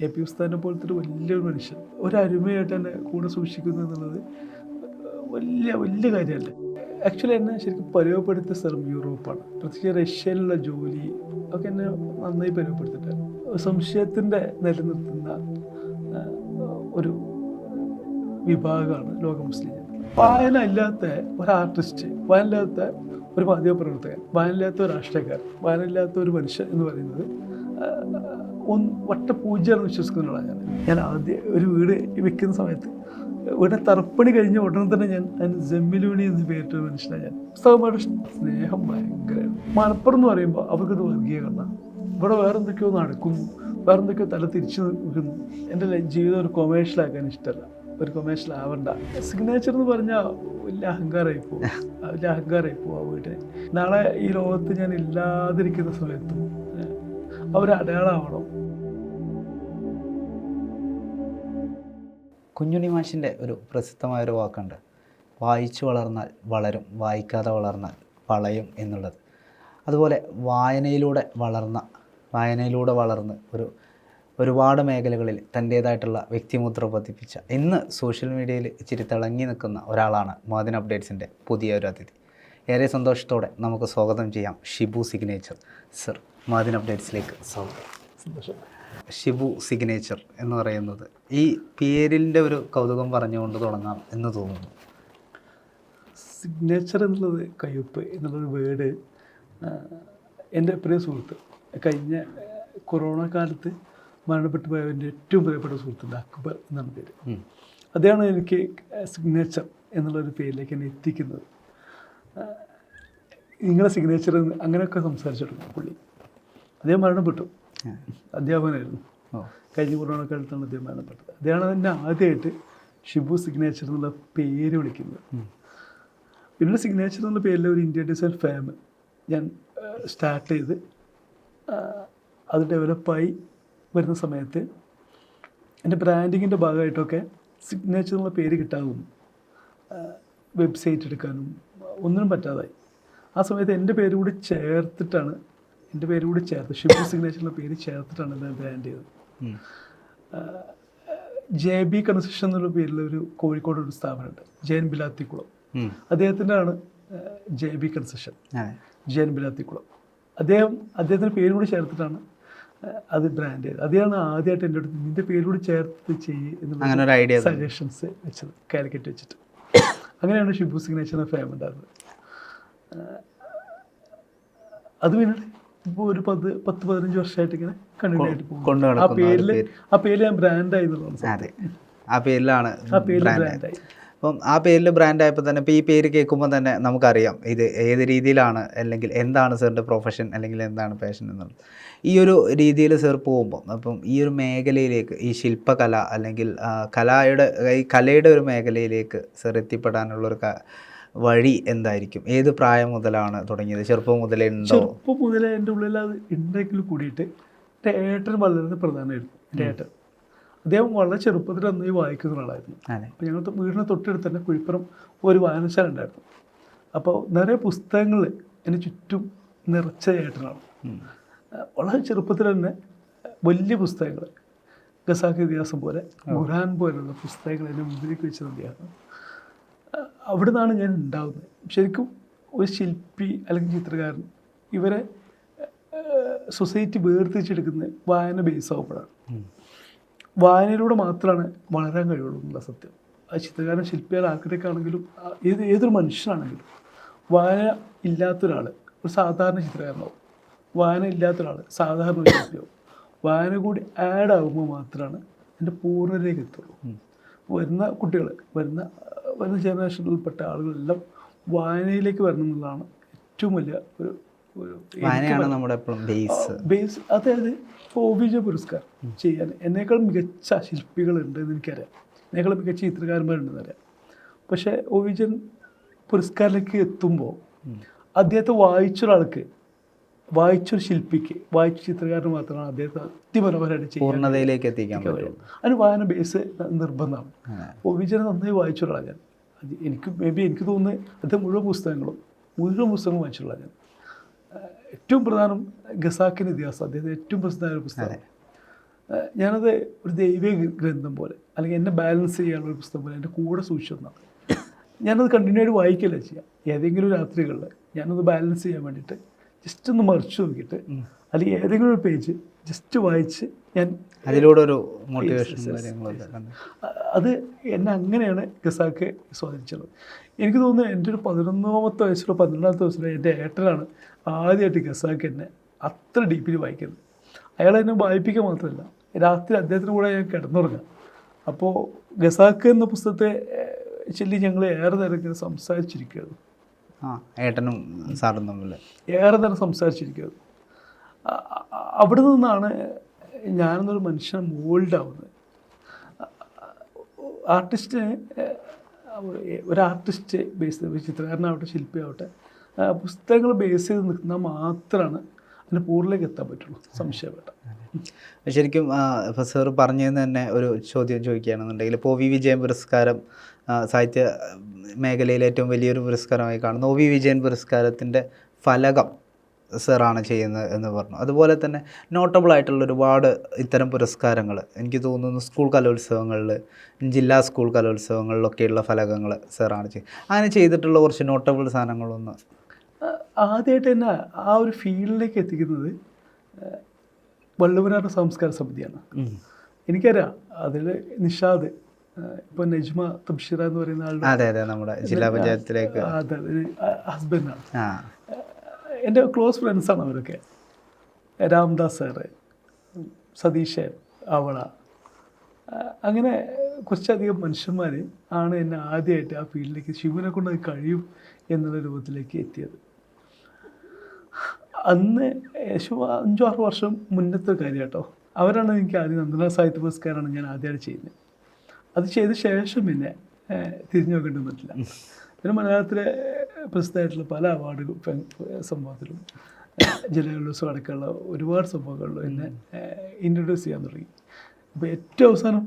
A P ഉസ്താദിനെ പോലത്തെ ഒരു വലിയൊരു മനുഷ്യൻ ഒരരുമയായിട്ട് തന്നെ കൂടെ സൂക്ഷിക്കുന്നു എന്നുള്ളത് വലിയ വലിയ കാര്യമല്ലേ. ആക്ച്വലി എന്നെ ശരിക്കും പരിചയപ്പെടുത്തിയ സ്ഥലം യൂറോപ്പാണ്. പ്രത്യേകിച്ച് റഷ്യയിലുള്ള ജോലി ഒക്കെ എന്നെ നന്നായി പരിചയപ്പെടുത്തിയിട്ടാണ്. സംശയത്തിൻ്റെ നിലനിർത്തുന്ന ഒരു വിഭാഗമാണ് ലോക മുസ്ലിം. വായന ഇല്ലാത്ത ഒരു ആർട്ടിസ്റ്റ്, വായന ഇല്ലാത്ത ഒരു മാധ്യമപ്രവർത്തകൻ, വായന ഇല്ലാത്ത ഒരു രാഷ്ട്രീയക്കാരൻ, വായന ഇല്ലാത്ത ഒരു മനുഷ്യൻ എന്ന് പറയുന്നത് വട്ടപൂജ്യമാണെന്ന് വിശ്വസിക്കുന്ന ആളാണ് ഞാൻ ആദ്യം ഒരു വീട് വെക്കുന്ന സമയത്ത് ഇവിടെ തറപ്പണി കഴിഞ്ഞ ഉടനെ തന്നെ ഞാൻ അതിന് ജമ്മിലൂണി എന്ന് പേരിട്ടൊരു മനുഷ്യനാണ് ഞാൻ. പുസ്തകമായിട്ട് സ്നേഹം ഭയങ്കരമാണ്. മലപ്പുറം എന്ന് പറയുമ്പോൾ അവർക്കത് വർഗീയകരണ. ഇവിടെ വേറെന്തൊക്കെയോ നടക്കുന്നു, വേറെന്തൊക്കെയോ തല തിരിച്ചു നിൽക്കുന്നു. എൻ്റെ ജീവിതം ഒരു കൊമേഴ്ഷ്യലാക്കാൻ ഇഷ്ടമല്ല, ഒരു കൊമേഴ്ഷ്യൽ ആവണ്ട. സിഗ്നേച്ചർ എന്ന് പറഞ്ഞാൽ വലിയ അഹങ്കാരമായി പോകും, വലിയ അഹങ്കാരമായി പോകും ആ വീട്ടിൽ. നാളെ ഈ ലോകത്ത് ഞാൻ ഇല്ലാതിരിക്കുന്ന സമയത്തും അവരടയാളമാവണം. കുഞ്ഞുണ്ണി മാഷിൻ്റെ ഒരു പ്രസിദ്ധമായൊരു വാക്കുണ്ട്, വായിച്ചു വളർന്നാൽ വളരും, വായിക്കാതെ വളർന്നാൽ വളയും എന്നുള്ളത്. അതുപോലെ വായനയിലൂടെ വളർന്ന് ഒരുപാട് മേഖലകളിൽ തൻ്റേതായിട്ടുള്ള വ്യക്തിമുദ്ര പതിപ്പിച്ച ഇന്ന് സോഷ്യൽ മീഡിയയിൽ ഇച്ചിരി തിളങ്ങി നിൽക്കുന്ന ഒരാളാണ് മാദിൻ അപ്ഡേറ്റ്സിൻ്റെ പുതിയ ഒരു അതിഥി. ഏറെ സന്തോഷത്തോടെ നമുക്ക് സ്വാഗതം ചെയ്യാം ഷിബു സിഗ്നേച്ചർ. സർ, മാദിൻ അപ്ഡേറ്റ്സിലേക്ക് സ്വാഗതം. സന്തോഷം. ഷിബു സിഗ്നേച്ചർ എന്ന് പറയുന്നത് ഈ പേരിൻ്റെ ഒരു കൗതുകം പറഞ്ഞുകൊണ്ട് തുടങ്ങാം എന്ന് തോന്നുന്നു. സിഗ്നേച്ചർ എന്നുള്ളത് കയ്യൊപ്പ് എന്നുള്ളൊരു വേർഡ് എൻ്റെ പ്രിയ സുഹൃത്ത് കഴിഞ്ഞ കൊറോണ കാലത്ത് മരണപ്പെട്ടു പോയവൻ്റെ ഏറ്റവും പ്രിയപ്പെട്ട സുഹൃത്തുണ്ട്, അക്ബർ എന്നാണ് പേര്. അദ്ദേഹമാണ് എനിക്ക് സിഗ്നേച്ചർ എന്നുള്ളൊരു പേരിലേക്ക് എന്നെ എത്തിക്കുന്നത്. നിങ്ങളുടെ സിഗ്നേച്ചർ അങ്ങനെയൊക്കെ സംസാരിച്ചിട്ടുണ്ട് പുള്ളി. അദ്ദേഹം മരണപ്പെട്ടു, അധ്യാപകനായിരുന്നു. കഴിഞ്ഞ കൊറോണ കാലത്താണ് അദ്ദേഹം മരണപ്പെട്ടത്. അദ്ദേഹമാണ് എന്നെ ആദ്യമായിട്ട് ഷിബു സിഗ്നേച്ചർ എന്നുള്ള പേര് വിളിക്കുന്നത്. പിന്നീട് സിഗ്നേച്ചർ എന്നുള്ള പേരിൽ ഒരു ഇന്ത്യ ഡിസൈൻ ഫാം ഞാൻ സ്റ്റാർട്ട് ചെയ്ത് അത് ഡെവലപ്പായി വരുന്ന സമയത്ത് എൻ്റെ ബ്രാൻഡിങ്ങിൻ്റെ ഭാഗമായിട്ടൊക്കെ സിഗ്നേച്ചർ എന്നുള്ള പേര് കിട്ടാതെ വെബ്സൈറ്റ് എടുക്കാനും ഒന്നിനും പറ്റാതായി. ആ സമയത്ത് എൻ്റെ പേര് കൂടി ചേർത്തിട്ടാണ് ഷിബു സിഗ്നേച്ചർ എന്ന പേര് ചേർത്തിട്ടാണ് ഞാൻ ബ്രാൻഡ് ചെയ്തത്. JB കൺസ്ട്രക്ഷൻ എന്നുള്ള പേരിലൊരു കോഴിക്കോട് ഒരു സ്ഥാപനമുണ്ട്, ജയൻ ബിലാത്തിക്കുളം. അദ്ദേഹത്തിൻ്റെ ആണ് JB കൺസ്ട്രക്ഷൻ, ജയൻ ബിലാത്തിക്കുളം. അദ്ദേഹത്തിൻ്റെ പേര് കൂടി ചേർത്തിട്ടാണ് അത് ബ്രാൻഡ് ചെയ്തത്. അദ്ദേഹമാണ് ആദ്യമായിട്ട് എൻ്റെ അടുത്ത് നിൻ്റെ പേര് കൂടി ചേർത്ത് എന്നുള്ള സജഷൻസ് വെച്ചത് കാലിക്കറ്റ് വെച്ചിട്ട്. അങ്ങനെയാണ് ഷിബു സിഗ്നേച്ചർ എന്ന ഫാം ഉണ്ടായിരുന്നത്. അത് പിന്നീട് ഇപ്പോൾ ഒരു 10-15 വർഷമായിട്ട് ഇങ്ങനെ കണ്ടിന്യൂ ആയിട്ട് പോകും. ആ പേരിൽ ഞാൻ ബ്രാൻഡായി എന്നുള്ളതാണ്. ആ പേരിലാണ് ബ്രാൻഡായി. അപ്പം ആ പേരിൽ ബ്രാൻഡായപ്പോൾ തന്നെ ഇപ്പോൾ ഈ പേര് കേൾക്കുമ്പോൾ തന്നെ നമുക്കറിയാം ഇത് ഏത് രീതിയിലാണ്, അല്ലെങ്കിൽ എന്താണ് സാറിൻ്റെ പ്രൊഫഷൻ, അല്ലെങ്കിൽ എന്താണ് പാഷൻ എന്നുള്ളത്. ഈ ഒരു രീതിയിൽ സാർ പോകുമ്പോൾ അപ്പം ഈ ഒരു മേഖലയിലേക്ക്, ഈ ശില്പകല അല്ലെങ്കിൽ കലയുടെ ഒരു മേഖലയിലേക്ക് സാർ എത്തിപ്പെടാനുള്ളൊരു വഴി എന്തായിരിക്കും? ഏത് പ്രായം മുതലാണ് തുടങ്ങിയത്? ചെറുപ്പം മുതലേ ഉണ്ടോ? ചെറുപ്പം മുതലേ എൻ്റെ ഉള്ളിൽ അത് ഉണ്ടെങ്കിൽ കൂടിയിട്ട് എൻ്റെ ഏട്ടൻ വളരെ പ്രധാനമായിരുന്നു. എൻ്റെ ഏട്ടൻ അദ്ദേഹം വളരെ ചെറുപ്പത്തിൽ നന്നായി വായിക്കുന്ന ഒരാളായിരുന്നു. അപ്പോൾ ഞങ്ങളുടെ വീടിന് തൊട്ടടുത്ത് തന്നെ കുഴിപ്പുറം ഒരു വായനശാല ഉണ്ടായിരുന്നു. അപ്പോൾ നിറയെ പുസ്തകങ്ങൾ എൻ്റെ ചുറ്റും നിറച്ച ഏട്ടനാണ്. വളരെ ചെറുപ്പത്തിൽ തന്നെ വലിയ പുസ്തകങ്ങൾ, ഖസാക്കി ഇതിഹാസം പോലെ, ഖുർആൻ പോലുള്ള പുസ്തകങ്ങൾ എൻ്റെ മുമ്പിലേക്ക് വെച്ചത് അദ്ദേഹമാണ്. അവിടെ നിന്നാണ് ഞാൻ ഉണ്ടാകുന്നത്. ശരിക്കും ഒരു ശില്പി അല്ലെങ്കിൽ ചിത്രകാരൻ ഇവരെ സൊസൈറ്റി വേർതിരിച്ചെടുക്കുന്നത് വായന ബേസ് ആകുമ്പോഴാണ്. വായനയിലൂടെ മാത്രമാണ് വളരാൻ കഴിയുള്ളൂ എന്നുള്ള സത്യം. ആ ചിത്രകാരൻ, ശില്പിയാൽ, ആർക്കിടെക്ട് ആണെങ്കിലും ഏതൊരു മനുഷ്യനാണെങ്കിലും വായന ഇല്ലാത്തൊരാൾ ഒരു സാധാരണ ചിത്രകാരനാവും, വായന ഇല്ലാത്തൊരാൾ സാധാരണ ഒരു ശില്പിയാവും. വായന കൂടി ആഡ് ആകുമ്പോൾ മാത്രമാണ് എൻ്റെ പൂർണ്ണതയിലേക്ക് എത്തുള്ളൂ. വരുന്ന കുട്ടികൾ, വരുന്ന ജനറേഷനിൽപ്പെട്ട ആളുകളെല്ലാം വായനയിലേക്ക് വരണം എന്നുള്ളതാണ് ഏറ്റവും വലിയ ഒരു ബേസ്. അതായത് ഇപ്പോൾ OVJ പുരസ്കാരം ചെയ്യാൻ എന്നേക്കാൾ മികച്ച ശില്പികളുണ്ടെന്ന് എനിക്കറിയാം, എന്നേക്കാൾ മികച്ച ചിത്രകാരന്മാരുണ്ടെന്ന് അറിയാം. പക്ഷേ OVJ പുരസ്കാരത്തിലേക്ക് എത്തുമ്പോൾ അദ്ദേഹത്തെ വായിച്ചൊരാൾക്ക്, വായിച്ചൊരു ശില്പിക്ക്, വായിച്ച ചിത്രകാരന് മാത്രമാണ് അദ്ദേഹത്തെ അതിമനോഹരമായിട്ട് പൂർണ്ണതയിലേക്ക് എത്തിക്കാൻ പറ്റും. അതിന് വായന ബേസ് നിർബന്ധമാണ്. OVJ നന്നായി വായിച്ചൊരാളാണ് ഞാൻ. എനിക്ക് തോന്നുന്നത് അദ്ദേഹം മുഴുവൻ പുസ്തകങ്ങളും വായിച്ചുള്ള ഞാൻ. ഏറ്റവും പ്രധാനം ഖസാക്കിൻ്റെ ഇതിഹാസം, അദ്ദേഹത്തെ ഏറ്റവും പ്രസിദ്ധമായ ഒരു പുസ്തകം. ഞാനത് ഒരു ദൈവിക ഗ്രന്ഥം പോലെ അല്ലെങ്കിൽ എന്നെ ബാലൻസ് ചെയ്യാനുള്ള ഒരു പുസ്തകം പോലെ എൻ്റെ കൂടെ സൂക്ഷിച്ചതാണ്. ഞാനത് കണ്ടിന്യൂ ആയിട്ട് വായിക്കല്ല ചെയ്യുക. ഏതെങ്കിലും രാത്രികളിൽ ഞാനത് ബാലൻസ് ചെയ്യാൻ വേണ്ടിയിട്ട് ജസ്റ്റ് ഒന്ന് മറിച്ച് നോക്കിയിട്ട് അല്ലെങ്കിൽ ഏതെങ്കിലും ഒരു പേജ് ജസ്റ്റ് വായിച്ച് ഞാൻ അതിലൂടെ ഒരു മോട്ടിവേഷൻ അത് എന്നെ അങ്ങനെയാണ് ഖസാക്ക് സ്വാധീനിച്ചത്. എനിക്ക് തോന്നുന്നു എൻ്റെ ഒരു 11ാമത്തെ വയസ്സിലോ 12ാമത്തെ വയസ്സിലോ എൻ്റെ ഏട്ടനാണ് ആദ്യമായിട്ട് ഖസാക്ക് എന്നെ അത്ര ഡീപ്പിൽ വായിക്കുന്നത്. അയാൾ എന്നെ വായിപ്പിക്കുക മാത്രമല്ല, രാത്രി അദ്ദേഹത്തിന് കൂടെ ഞാൻ കിടന്നുറങ്ങാം. അപ്പോൾ ഖസാക്ക് എന്ന പുസ്തകത്തെ ചൊല്ലി ഞങ്ങൾ ഏറെ നേരം ഇങ്ങനെ സംസാരിച്ചിരിക്കുകയാണ്. ഏട്ടനും സാറും തമ്മിൽ ഏറെ നേരം സംസാരിച്ചിരിക്കുകയാണ്. അവിടെ നിന്നാണ് ഞാനെന്നൊരു മനുഷ്യനെ മോൾഡാവുന്നത്. ആർട്ടിസ്റ്റിന് ഒരു ആർട്ടിസ്റ്റ് ബേസ് ചെയ്ത്, ചിത്രകാരനാവട്ടെ ശില്പിയാവട്ടെ, പുസ്തകങ്ങൾ ബേസ് ചെയ്ത് നിൽക്കുന്ന മാത്രമാണ് അതിൻ്റെ പൂർണ്ണയിലേക്ക് എത്താൻ പറ്റുള്ളൂ, സംശയപ്പെട്ട. ശരിക്കും ഇപ്പോൾ സാർ പറഞ്ഞതെന്ന് തന്നെ ഒരു ചോദ്യം ചോദിക്കുകയാണെന്നുണ്ടെങ്കിൽ, ഇപ്പോൾ ഒ.വി. വിജയൻ പുരസ്കാരം സാഹിത്യ മേഖലയിലെ ഏറ്റവും വലിയൊരു പുരസ്കാരമായി കാണുന്നു. ഒ.വി. വിജയൻ പുരസ്കാരത്തിൻ്റെ ഫലകം സാറാണ് ചെയ്യുന്നത് എന്ന് പറഞ്ഞു. അതുപോലെ തന്നെ നോട്ടബിൾ ആയിട്ടുള്ള ഒരുപാട് ഇത്തരം പുരസ്കാരങ്ങൾ എനിക്ക് തോന്നുന്നു സ്കൂൾ കലോത്സവങ്ങളിൽ, ജില്ലാ സ്കൂൾ കലോത്സവങ്ങളിലൊക്കെയുള്ള ഫലകങ്ങൾ സാറാണ് ചെയ്യുന്നത്. അങ്ങനെ ചെയ്തിട്ടുള്ള കുറച്ച് നോട്ടബിൾ സാധനങ്ങളൊന്ന് ആദ്യമായിട്ട് തന്നെ ആ ഒരു ഫീൽഡിലേക്ക് എത്തിക്കുന്നത് വള്ളുവനാട് സംസ്കാര സമിതിയാണ്. എനിക്കറിയാം അതിൽ നിഷാദ്, ഇപ്പോൾ നജ്മ തബ്ഷിറ എന്ന് പറയുന്ന ആളുടെ, അതെ അതെ, നമ്മുടെ ജില്ലാ പഞ്ചായത്തിലേക്ക് അതെ ഹസ്ബൻഡാണ്. എൻ്റെ ക്ലോസ് ഫ്രണ്ട്സാണ് അവരൊക്കെ. രാംദാസ് സാറ്, സതീശൻ, അവള, അങ്ങനെ കുറച്ചധികം മനുഷ്യന്മാർ ആണ് എന്നെ ആദ്യമായിട്ട് ആ ഫീൽഡിലേക്ക് ശിവനെ കൊണ്ട് അത് കഴിയും എന്നുള്ള രൂപത്തിലേക്ക് എത്തിയത്. അന്ന് ഏകദേശം 5-6 വർഷം മുന്നത്തെ കാര്യം കേട്ടോ. അവരാണ് എനിക്ക് ആദ്യം നന്ദന സാഹിത്യ പുരസ്കാരമാണ് ഞാൻ ആദ്യമായിട്ട് ചെയ്യുന്നത്. അത് ചെയ്ത ശേഷം പിന്നെ തിരിഞ്ഞു നോക്കേണ്ടി പറ്റില്ല. പിന്നെ മലയാളത്തിലെ പ്രസിദ്ധമായിട്ടുള്ള പല അവാർഡുകളും സംഭവത്തിലും ജില്ലകളിലും അടക്കമുള്ള ഒരുപാട് സംഭവങ്ങളിലും എന്നെ ഇൻട്രൊഡ്യൂസ് ചെയ്യാൻ തുടങ്ങി. അപ്പോൾ ഏറ്റവും അവസാനം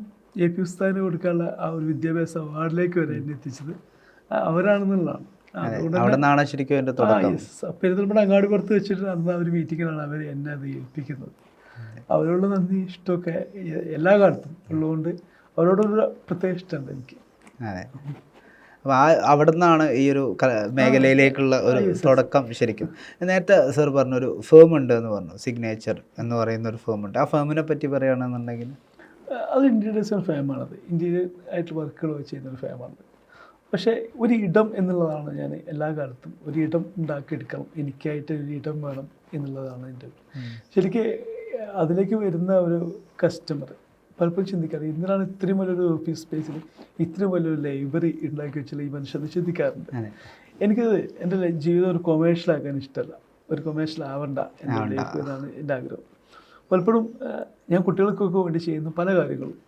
AP ഉസ്താദിന് കൊടുക്കാനുള്ള ആ ഒരു വിദ്യാഭ്യാസ അവാർഡിലേക്ക് വരെ എന്നെ എത്തിച്ചത് അവരാണെന്നുള്ളതാണ്. പെരുന്തൽമണ്ണ അങ്ങാടിപ്പുറത്ത് വെച്ചിട്ട് അന്ന് ആ ഒരു മീറ്റിങ്ങിലാണ് അവർ എന്നെ അത് ഏൽപ്പിക്കുന്നത്. അവരോടുള്ള നന്ദി ഇഷ്ടമൊക്കെ എല്ലാ കാലത്തും ഉള്ളതുകൊണ്ട് അവരോടൊരു പ്രത്യേക ഇഷ്ടമുണ്ട് എനിക്ക്. അപ്പോൾ അവിടെ നിന്നാണ് ഈ ഒരു മേഖലയിലേക്കുള്ള ഒരു തുടക്കം. ശരിക്കും നേരത്തെ സാർ പറഞ്ഞൊരു ഫേം ഉണ്ട് എന്ന് പറഞ്ഞു, സിഗ്നേച്ചർ എന്ന് പറയുന്ന ഒരു ഫേം ഉണ്ട്. ആ ഫേമിനെ പറ്റി പറയുകയാണെന്നുണ്ടെങ്കിൽ അത് ഇൻറ്റീരിയേഴ്സ് ഫേമാണത്. ഇൻറ്റീരിയർ ആയിട്ട് വർക്കുകൾ ചെയ്യുന്നൊരു ഫേമാണ്. പക്ഷേ ഒരു ഇടം എന്നുള്ളതാണ് ഞാൻ എല്ലാ കാലത്തും ഒരു ഇടം ഉണ്ടാക്കിയെടുക്കണം, എനിക്കായിട്ട് ഒരു ഇടം വേണം എന്നുള്ളതാണ് എൻ്റെ. ശരിക്കും അതിലേക്ക് വരുന്ന ഒരു കസ്റ്റമർ പലപ്പോഴും ചിന്തിക്കാറ് എന്തിനാണ് ഇത്രയും വലിയൊരു ഓഫീസ് സ്പേസിൽ ഇത്രയും വലിയൊരു ലൈബ്രറി ഉണ്ടാക്കി വെച്ചാൽ ഈ മനുഷ്യനെ ചിന്തിക്കാറുണ്ട്. എനിക്കത് എൻ്റെ ജീവിതം ഒരു കൊമേഴ്ഷ്യലാക്കാൻ ഇഷ്ടമല്ല, ഒരു കൊമേഴ്ഷ്യൽ ആവണ്ട എന്നാണ് എൻ്റെ ആഗ്രഹം. പലപ്പോഴും ഞാൻ കുട്ടികൾക്കൊക്കെ വേണ്ടി ചെയ്യുന്ന പല കാര്യങ്ങളും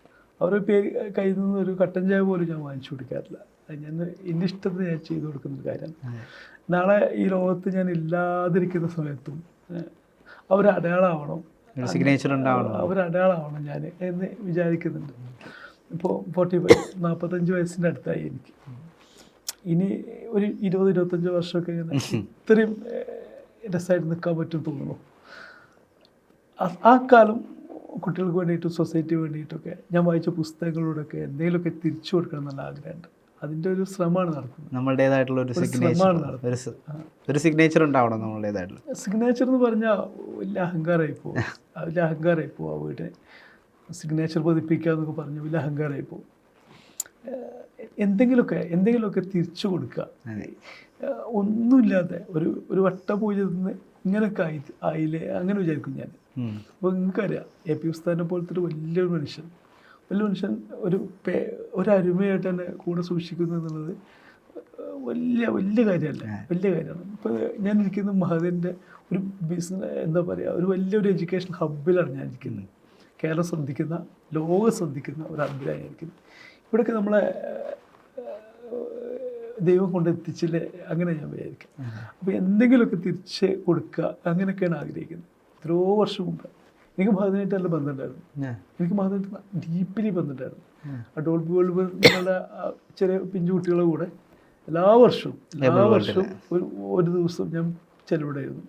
അവരുടെ പേര് കയ്യിൽ നിന്ന് ഒരു കട്ടൻ ചായ പോലും ഞാൻ വാങ്ങിച്ചു കൊടുക്കാറില്ല. ഞാൻ എൻ്റെ ഇഷ്ടത്തിന് ഞാൻ ചെയ്തു കൊടുക്കുന്നൊരു കാര്യമാണ്. നാളെ ഈ ലോകത്ത് ഞാൻ ഇല്ലാതിരിക്കുന്ന സമയത്തും അവരടയാളമാവണം, സിഗ്നേച്ചർ ഉണ്ടാവണം, അവരടയാളമാവണം ഞാൻ എന്ന് വിചാരിക്കുന്നുണ്ട്. ഇപ്പോൾ 45 വയസ്സിൻ്റെ അടുത്തായി എനിക്ക്. ഇനി ഒരു 20-25 വർഷമൊക്കെ ഇങ്ങനെ ഇത്രയും രസമായിട്ട് നിൽക്കാൻ പറ്റും തോന്നുന്നു. ആ കാലം കുട്ടികൾക്ക് വേണ്ടിയിട്ടും സൊസൈറ്റിക്ക് വേണ്ടിയിട്ടൊക്കെ ഞാൻ വായിച്ച പുസ്തകങ്ങളോടൊക്കെ എന്തെങ്കിലുമൊക്കെ തിരിച്ചു കൊടുക്കണം എന്നുള്ള ആഗ്രഹമുണ്ട്. അതിൻ്റെ ഒരു ശ്രമമാണ് നടക്കുന്നത്. നമ്മളുടേതായിട്ടുള്ള ഒരു സിഗ്നേച്ചർ ഉണ്ടാവണം. നമ്മളുടേതായിട്ടുള്ള സിഗ്നേച്ചർ എന്ന് പറഞ്ഞാൽ വലിയ അഹങ്കാരമായി പോകും, വലിയ അഹങ്കാരമായി പോകും. ആ വീട് സിഗ്നേച്ചർ പതിപ്പിക്കുക എന്നൊക്കെ പറഞ്ഞാൽ വലിയ അഹങ്കാരമായി പോകും. എന്തെങ്കിലുമൊക്കെ തിരിച്ചു കൊടുക്കുക. ഒന്നുമില്ലാതെ ഒരു വട്ടപൂജ നിന്ന് ഇങ്ങനെയൊക്കെ ആയില്ലേ അങ്ങനെ വിചാരിക്കും ഞാൻ. അപ്പോൾ നിങ്ങൾക്കറിയാം AP ഉസ്താദിനെ പോലത്തെ ഒരു വലിയൊരു മനുഷ്യൻ ഒരു അരുമയായിട്ട് തന്നെ കൂടെ സൂക്ഷിക്കുന്നു എന്നുള്ളത് വലിയ കാര്യമല്ല, വലിയ കാര്യമാണ്. ഇപ്പോൾ ഞാൻ ഇരിക്കുന്ന മഹദിൻ്റെ ഒരു എന്താ പറയുക, ഒരു വലിയൊരു എഡ്യൂക്കേഷൻ ഹബ്ബിലാണ് ഞാൻ ഇരിക്കുന്നത്. കേരളം ശ്രദ്ധിക്കുന്ന, ലോകം ശ്രദ്ധിക്കുന്ന ഒരു ഹബ്ബിലാണ് ഞാൻ ഇരിക്കുന്നത്. ഇവിടെയൊക്കെ നമ്മളെ ദൈവം കൊണ്ട് എത്തിച്ചില്ലേ അങ്ങനെ ഞാൻ വിചാരിക്കും. അപ്പോൾ എന്തെങ്കിലുമൊക്കെ തിരിച്ച് കൊടുക്കുക അങ്ങനെയൊക്കെയാണ് ആഗ്രഹിക്കുന്നത്. എത്രയോ വർഷം മുമ്പ് എനിക്ക് മഹദിനായിട്ട് നല്ല ബന്ധമുണ്ടായിരുന്നു. എനിക്ക് മഹദിനായിട്ട് ഡീപ്പിലി ബന്ധമുണ്ടായിരുന്നു. ആ ഡോൾബി വേൾഡ് നിങ്ങളുടെ ചെറിയ പിഞ്ചു കുട്ടികളുടെ കൂടെ എല്ലാ വർഷവും ഒരു ദിവസം ഞാൻ ചെലവിടായിരുന്നു.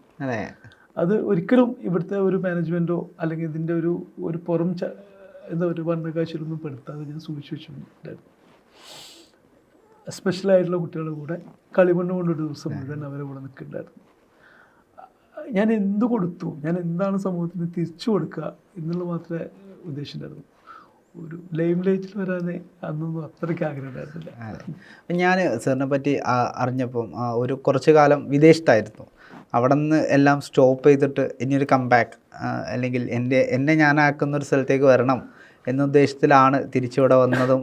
അത് ഒരിക്കലും ഇവിടുത്തെ ഒരു മാനേജ്മെൻറ്റോ അല്ലെങ്കിൽ ഇതിൻ്റെ ഒരു പുറം എന്താ ഒരു വർണ്ണക്കാശിലൊന്നും പെടുത്താതെ ഞാൻ സൂക്ഷിച്ചു വെച്ചിട്ടുണ്ടായിരുന്നു. സ്പെഷ്യലായിട്ടുള്ള കുട്ടികളുടെ കൂടെ കളിമണ്ണ് കൊണ്ടൊരു ദിവസം മുഴുവൻ അവരെ കൂടെ നിൽക്കുന്നുണ്ടായിരുന്നു. ഞാൻ എന്ത് കൊടുത്തു, ഞാൻ എന്താണ് സമൂഹത്തിന് തിരിച്ചു കൊടുക്കുക എന്നുള്ളത് മാത്രമേ ഉദ്ദേശിച്ചിട്ടുണ്ടായിരുന്നു. ഒരു ലൈം ലൈറ്റിൽ വരാൻ അന്നൊന്നും അത്രയ്ക്ക് ആഗ്രഹം ഉണ്ടായിരുന്നില്ല. ഞാൻ സാറിനെ പറ്റി അറിഞ്ഞപ്പം ഒരു കുറച്ച് കാലം വിദേശത്തായിരുന്നു. അവിടെ നിന്ന് എല്ലാം സ്റ്റോപ്പ് ചെയ്തിട്ട് ഇനിയൊരു കംബാക്ക് അല്ലെങ്കിൽ എന്നെ ഞാനാക്കുന്ന ഒരു സ്ഥലത്തേക്ക് വരണം എന്ന ഉദ്ദേശത്തിലാണ് തിരിച്ചിവിടെ വന്നതും.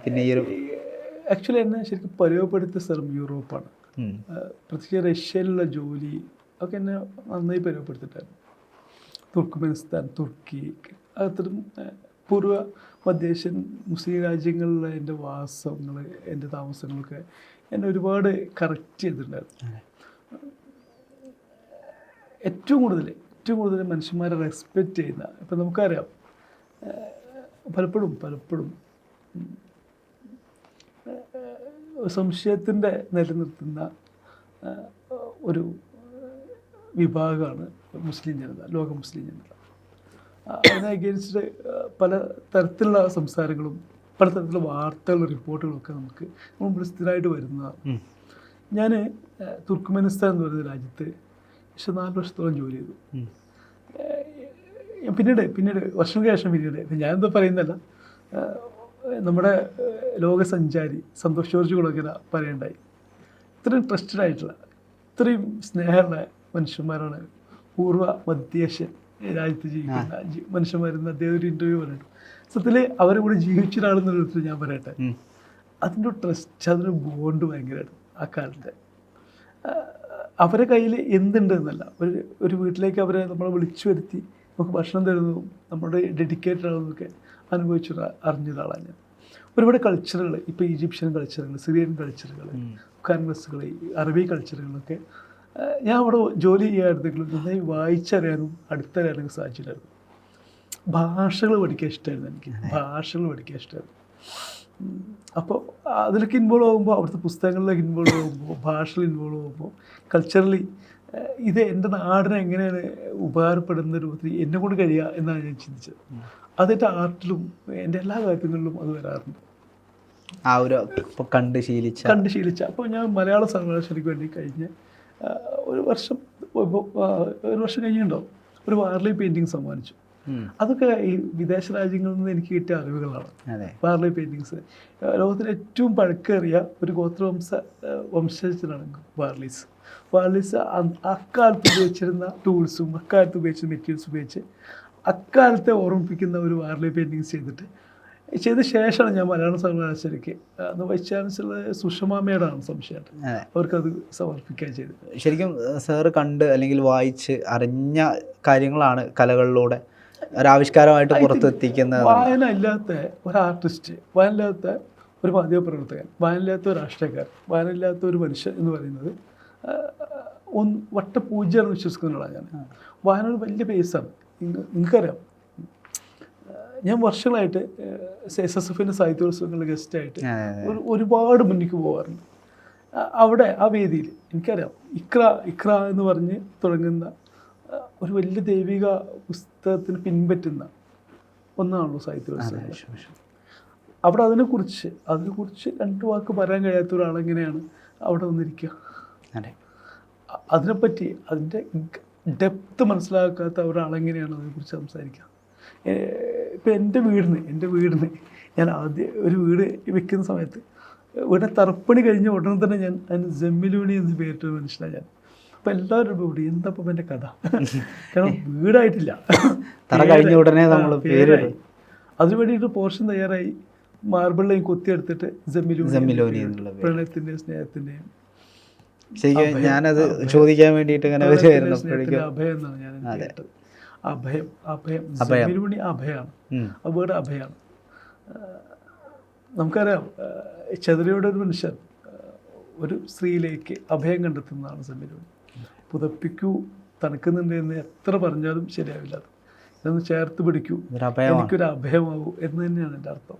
പിന്നെ ഈ ഒരു ആക്ച്വലി എന്നെ ശരിക്കും പരിചയപ്പെടുത്തിയ സ്ഥലം യൂറോപ്പാണ്. പ്രത്യേകിച്ച് റഷ്യയിലുള്ള ജോലി ഒക്കെ എന്നെ നന്നായി പരിചയപ്പെടുത്തിയിട്ടായിരുന്നു. തുർക്ക്മെനിസ്ഥാൻ, തുർക്കി, അത്തരം പൂർവ്വ മധ്യേഷ്യൻ മുസ്ലിം രാജ്യങ്ങളിലെ എൻ്റെ വാസങ്ങൾ, എൻ്റെ താമസങ്ങളൊക്കെ എന്നെ ഒരുപാട് കറക്റ്റ് ചെയ്തിട്ടുണ്ടായിരുന്നു. ഏറ്റവും കൂടുതൽ മനുഷ്യന്മാരെ റെസ്പെക്റ്റ് ചെയ്യുന്ന, ഇപ്പം നമുക്കറിയാം പലപ്പോഴും സംശയത്തിൻ്റെ നിലനിർത്തുന്ന ഒരു വിഭാഗമാണ് മുസ്ലിം ജനത, ലോക മുസ്ലിം ജനത. അതിനെ അഗേൻസ്റ്റ് പല തരത്തിലുള്ള സംസാരങ്ങളും പല തരത്തിലുള്ള വാർത്തകളും റിപ്പോർട്ടുകളും ഒക്കെ നമുക്ക് മുമ്പിൽ സ്ഥിരമായിട്ട് വരുന്നതാണ്. ഞാൻ തുർക്ക്മെനിസ്ഥാൻ എന്ന് പറയുന്ന രാജ്യത്ത് 4 വർഷത്തോളം ജോലി ചെയ്തു. പിന്നീട് വർഷങ്ങൾക്ക് ശേഷം ഞാനെന്തോ പറയുന്നല്ല, നമ്മുടെ ലോകസഞ്ചാരി സന്തോഷ് ജോർജ് കുളങ്ങര പറയണ്ടായി, ഇത്രയും ട്രസ്റ്റഡ് ആയിട്ടുള്ള ഇത്രയും സ്നേഹമുള്ള മനുഷ്യന്മാരാണ് പൂർവ്വ മധ്യേഷ്യൻ രാജ്യത്ത് ജീവിക്കുന്ന മനുഷ്യന്മാരെന്ന് അദ്ദേഹം ഒരു ഇൻ്റർവ്യൂ പറഞ്ഞിട്ടു. സത്യത്തിൽ അവരെ കൂടെ ജീവിച്ച ഒരാളെന്നുള്ള വിധത്തിൽ ഞാൻ പറയട്ടെ, അതിൻ്റെ ട്രസ്റ്റ്, അതിൻ്റെ ബോണ്ട് ഭയങ്കരമായിരുന്നു ആ കാലത്ത്. അവരെ കയ്യിൽ എന്തുണ്ട് എന്നല്ല, ഒരു വീട്ടിലേക്ക് അവരെ നമ്മളെ വിളിച്ചു വരുത്തി നമുക്ക് ഭക്ഷണം തരുന്നതും നമ്മുടെ ഡെഡിക്കേറ്റഡ് ആണെന്നൊക്കെ അറിഞ്ഞ ഒരാളാണ് ഞാൻ. ഒരുപാട് കൾച്ചറുകൾ, ഇപ്പോൾ ഈജിപ്ഷ്യൻ കൾച്ചറുകൾ, സിറിയൻ കൾച്ചറുകൾ, കാൻവസുകൾ, അറബി കൾച്ചറുകളൊക്കെ ഞാൻ അവിടെ ജോലി ചെയ്യാറുണ്ടെങ്കിലും നന്നായി വായിച്ചറിയാനും അടുത്തറിയാനൊക്കെ സാധിച്ചിട്ടുണ്ടായിരുന്നു. ഭാഷകൾ പഠിക്കാൻ ഇഷ്ടമായിരുന്നു എനിക്ക്. അപ്പോൾ അതിലൊക്കെ ഇൻവോൾവ് ആകുമ്പോൾ, അവിടുത്തെ പുസ്തകങ്ങളിലൊക്കെ ഇൻവോൾവ് ആകുമ്പോൾ, ഭാഷയിൽ ഇൻവോൾവ് ആകുമ്പോൾ, കൾച്ചറലി ഇത് എൻ്റെ നാടിനെ എങ്ങനെയാണ് ഉപകാരപ്പെടുന്ന രൂപത്തിൽ എന്നെ കൊണ്ട് കഴിയുക എന്നാണ് ഞാൻ ചിന്തിച്ചത്. അതെൻ്റെ ആർട്ടിലും എൻ്റെ എല്ലാ കാര്യങ്ങളിലും അത് വരാറുണ്ട്. ആ ഒരു കണ്ട് ശീലിച്ച. അപ്പോൾ ഞാൻ മലയാള സർവകലാശാലയ്ക്ക് വേണ്ടി കഴിഞ്ഞ ഒരു വർഷം കഴിഞ്ഞിട്ടുണ്ടോ ഒരു വാർലി പെയിൻറ്റിങ് സമ്മാനിച്ചു. അതൊക്കെ ഈ വിദേശ രാജ്യങ്ങളിൽ നിന്ന് എനിക്ക് കിട്ടിയ അറിവുകളാണ്. വാർലി പെയിൻറ്റിങ്സ് ലോകത്തിലെ ഏറ്റവും പഴക്കേറിയ ഒരു വംശജനാണ് വാർലീസ്. അക്കാലത്ത് ഉപയോഗിച്ചിരുന്ന ടൂൾസും അക്കാലത്ത് ഉപയോഗിച്ച മെറ്റീരിയൽസ് ഉപയോഗിച്ച് അക്കാലത്തെ ഓർമ്മിപ്പിക്കുന്ന ഒരു വാർലി പെയിൻറ്റിങ്സ് ചെയ്ത ശേഷമാണ് ഞാൻ മലയാള സർവകലാശാലയ്ക്ക് വൈസ് ചാൻസലർ സുഷമ മേഡാണ് സംശയമായിട്ട് അവർക്കത് സമർപ്പിക്കാൻ ചെയ്തത്. ശരിക്കും സാറ് കണ്ട് അല്ലെങ്കിൽ വായിച്ച് അറിഞ്ഞ കാര്യങ്ങളാണ് കലകളിലൂടെ ഒരാവിഷ്കാരമായിട്ട് പുറത്തെത്തിക്കുന്നത്. വായന ഇല്ലാത്ത ഒരു ആർട്ടിസ്റ്റ്, വായന ഇല്ലാത്ത ഒരു മാധ്യമപ്രവർത്തകൻ, വായന ഇല്ലാത്ത ഒരു രാഷ്ട്രീയക്കാരൻ, വായന ഇല്ലാത്ത ഒരു മനുഷ്യൻ എന്ന് പറയുന്നത് വട്ടപൂജ്യമാണെന്ന് വിശ്വസിക്കുന്നതാണ് ഞാൻ. വായന ഒരു വലിയ ബേസാണ്. നിങ്ങൾക്കറിയാം, ഞാൻ വർഷങ്ങളായിട്ട് SSFൻ്റെ സാഹിത്യോത്സവങ്ങളുടെ ഗസ്റ്റായിട്ട് ഒരുപാട് മുന്നിക്ക് പോകാറുണ്ട്. അവിടെ ആ വേദിയിൽ എനിക്കറിയാം ഇക്ര എന്ന് പറഞ്ഞ് തുടങ്ങുന്ന ഒരു വലിയ ദൈവിക പുസ്തകത്തിന് പിൻപറ്റുന്ന ഒന്നാണല്ലോ സാഹിത്യോത്സവം. അവിടെ അതിനെക്കുറിച്ച് 2 വാക്ക് പറയാൻ കഴിയാത്ത ഒരാളെങ്ങനെയാണ് അവിടെ വന്നിരിക്കുക? അതിനെപ്പറ്റി അതിൻ്റെ ഡെപ്ത് മനസ്സിലാക്കാത്ത ഒരാളെങ്ങനെയാണ് അതിനെക്കുറിച്ച് സംസാരിക്കുക? ഇപ്പം എൻ്റെ വീടിന് ഞാൻ ആദ്യം ഒരു വീട് വെക്കുന്ന സമയത്ത് വീടിൻ്റെ തറപ്പണി കഴിഞ്ഞ ഉടനെ തന്നെ ഞാൻ അതിന് ജമ്മിലൂണി എന്ന് പേരിട്ടൊരു മനുഷ്യനാണ് ഞാൻ. അപ്പം എല്ലാവരും ഇവിടെ എന്താ ഇപ്പം എൻ്റെ കഥ? കാരണം വീടായിട്ടില്ല, കഴിഞ്ഞ ഉടനെ നമ്മൾ പേരായി. അതിനു വേണ്ടിയിട്ട് പോർഷൻ തയ്യാറായി മാർബിളിലേക്ക് കൊത്തിയെടുത്തിട്ട് ജമ്മിലൂണി പ്രണയത്തിൻ്റെയും സ്നേഹത്തിൻ്റെയും ഞാനത് ചോദിക്കാൻ വേണ്ടിയിട്ട് അഭയം എന്നാണ് ഞാൻ കേട്ടത്. അഭയം ജമ്മിലൂണി അഭയമാണ്, ആ വേർഡ് അഭയമാണ്. നമുക്കറിയാം, ചെതലയുടെ ഒരു മനുഷ്യൻ ഒരു സ്ത്രീയിലേക്ക് അഭയം കണ്ടെത്തുന്നതാണ് ജമ്മിലൂണി. പുതപ്പിക്കൂ, തണുക്കുന്നുണ്ട് എന്ന് എത്ര പറഞ്ഞാലും ശരിയാവില്ല. ഇതൊന്ന് ചേർത്ത് പിടിക്കൂ, എനിക്കൊരു അഭയമാവൂ എന്ന് തന്നെയാണ് എൻ്റെ അർത്ഥം.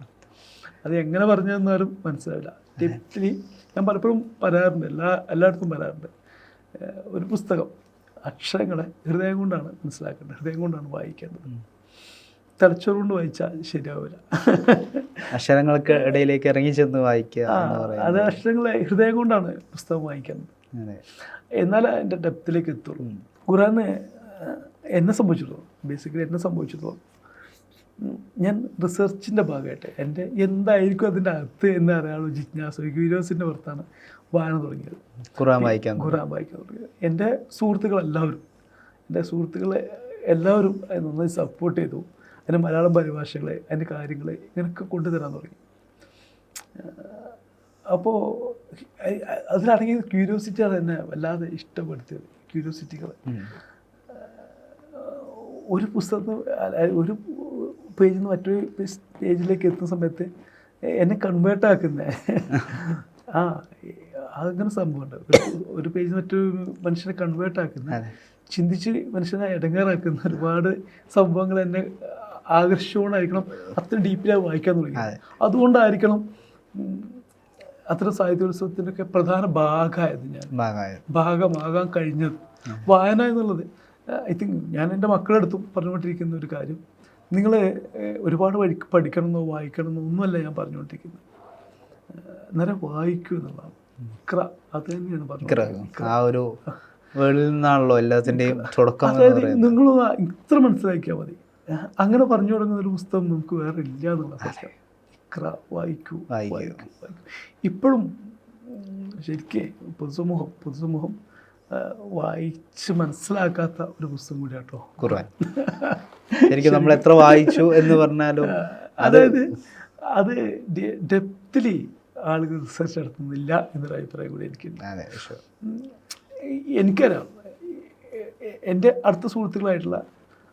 അത് എങ്ങനെ പറഞ്ഞെന്നാലും മനസ്സിലാവില്ല. ഡെപ്തിലി ഞാൻ പലപ്പോഴും പറയാറുണ്ട്, എല്ലായിടത്തും പറയാറുണ്ട്. ഒരു പുസ്തകം അക്ഷരങ്ങളെ ഹൃദയം കൊണ്ടാണ് മനസ്സിലാക്കേണ്ടത്, ഹൃദയം കൊണ്ടാണ് വായിക്കേണ്ടത്. തലച്ചോറ് കൊണ്ട് വായിച്ചാൽ ശരിയാവില്ല. അക്ഷരങ്ങൾക്ക് ഇടയിലേക്ക് ഇറങ്ങി ചെന്ന് വായിക്കുക. അത് അക്ഷരങ്ങളെ ഹൃദയം കൊണ്ടാണ് പുസ്തകം വായിക്കേണ്ടത്, എന്നാലേ അതിൻ്റെ ഡെപ്തിലേക്ക് എത്തുള്ളൂ. ഖുർആന് എന്നെ സംഭവിച്ചിട്ടുള്ളൂ, ബേസിക്കലി എന്നെ സംഭവിച്ചിട്ടുള്ളൂ. ഞാൻ റിസർച്ചിൻ്റെ ഭാഗമായിട്ട് എൻ്റെ എന്തായിരിക്കും അതിൻ്റെ അകത്ത് എന്ന് അറിയാനുള്ള ജിജ്ഞാസ, ക്യൂരിയോസിൻ്റെ പുറത്താണ് വായന തുടങ്ങിയത്, ഖുർആൻ വായിക്കാൻ തുടങ്ങിയത്. എൻ്റെ സുഹൃത്തുക്കളെല്ലാവരും എല്ലാവരും നന്നായി സപ്പോർട്ട് ചെയ്തു. അതിൻ്റെ മലയാളം പരിഭാഷകളെ, അതിൻ്റെ കാര്യങ്ങളെ ഇങ്ങനെയൊക്കെ കൊണ്ടുതരാൻ തുടങ്ങി. അപ്പോൾ അതിലടങ്ങിയ ക്യൂരിയോസിറ്റിയാണ് എന്നെ വല്ലാതെ ഇഷ്ടപ്പെടുത്തിയത്. ക്യൂരിയോസിറ്റികൾ ഒരു പുസ്തകത്തിന് ഒരു പേജിൽ നിന്ന് മറ്റൊരു പേജിലേക്ക് എത്തുന്ന സമയത്ത് എന്നെ കൺവേർട്ടാക്കുന്നത് അതങ്ങനെ സംഭവമുണ്ട്. ഒരു പേജിൽ മറ്റൊരു മനുഷ്യനെ കൺവേർട്ടാക്കുന്ന, ചിന്തിച്ച് മനുഷ്യനെ ഇടങ്ങേറാക്കുന്ന ഒരുപാട് സംഭവങ്ങൾ എന്നെ ആകർഷിച്ചുകൊണ്ടായിരിക്കണം അത്ര ഡീപ്പിലായി വായിക്കാൻ തുടങ്ങി. അതുകൊണ്ടായിരിക്കണം അത്തരം സാഹിത്യോത്സവത്തിൻ്റെയൊക്കെ പ്രധാന ഭാഗമായത്, ഭാഗമാകാൻ കഴിഞ്ഞത്. വായന എന്നുള്ളത് ഐ തിങ്ക് ഞാൻ എൻ്റെ മക്കളെടുത്തും പറഞ്ഞുകൊണ്ടിരിക്കുന്ന ഒരു കാര്യം, നിങ്ങൾ ഒരുപാട് പഠിക്കണമെന്നോ വായിക്കണമെന്നോ ഒന്നുമല്ല ഞാൻ പറഞ്ഞുകൊണ്ടിരിക്കുന്നത്, നേരെ വായിക്കൂ എന്നുള്ളതാണ്. അത് തന്നെയാണ് പറഞ്ഞത്. അതായത് നിങ്ങൾ ഇത്ര മനസ്സിലാക്കിയാൽ മതി, അങ്ങനെ പറഞ്ഞു തുടങ്ങുന്ന ഒരു പുസ്തകം നമുക്ക് വേറെ ഇല്ല എന്നുള്ള സത്യം. വായിക്കൂ. ഇപ്പോഴും ശരിക്കും പൊതുസമൂഹം വായിച്ച് മനസ്സിലാക്കാത്ത ഒരു പുസ്തകം കൂടി കേട്ടോ ഖുർആൻ. ശരിക്കും നമ്മൾ എത്ര വായിച്ചു എന്ന് പറഞ്ഞാലും അതായത് അത് ഡെപ്തിലി ആളുകൾ റിസർച്ച് നടത്തുന്നില്ല എന്നൊരു അഭിപ്രായം കൂടി എനിക്കറിയാം. എൻ്റെ അടുത്ത സുഹൃത്തുക്കളായിട്ടുള്ള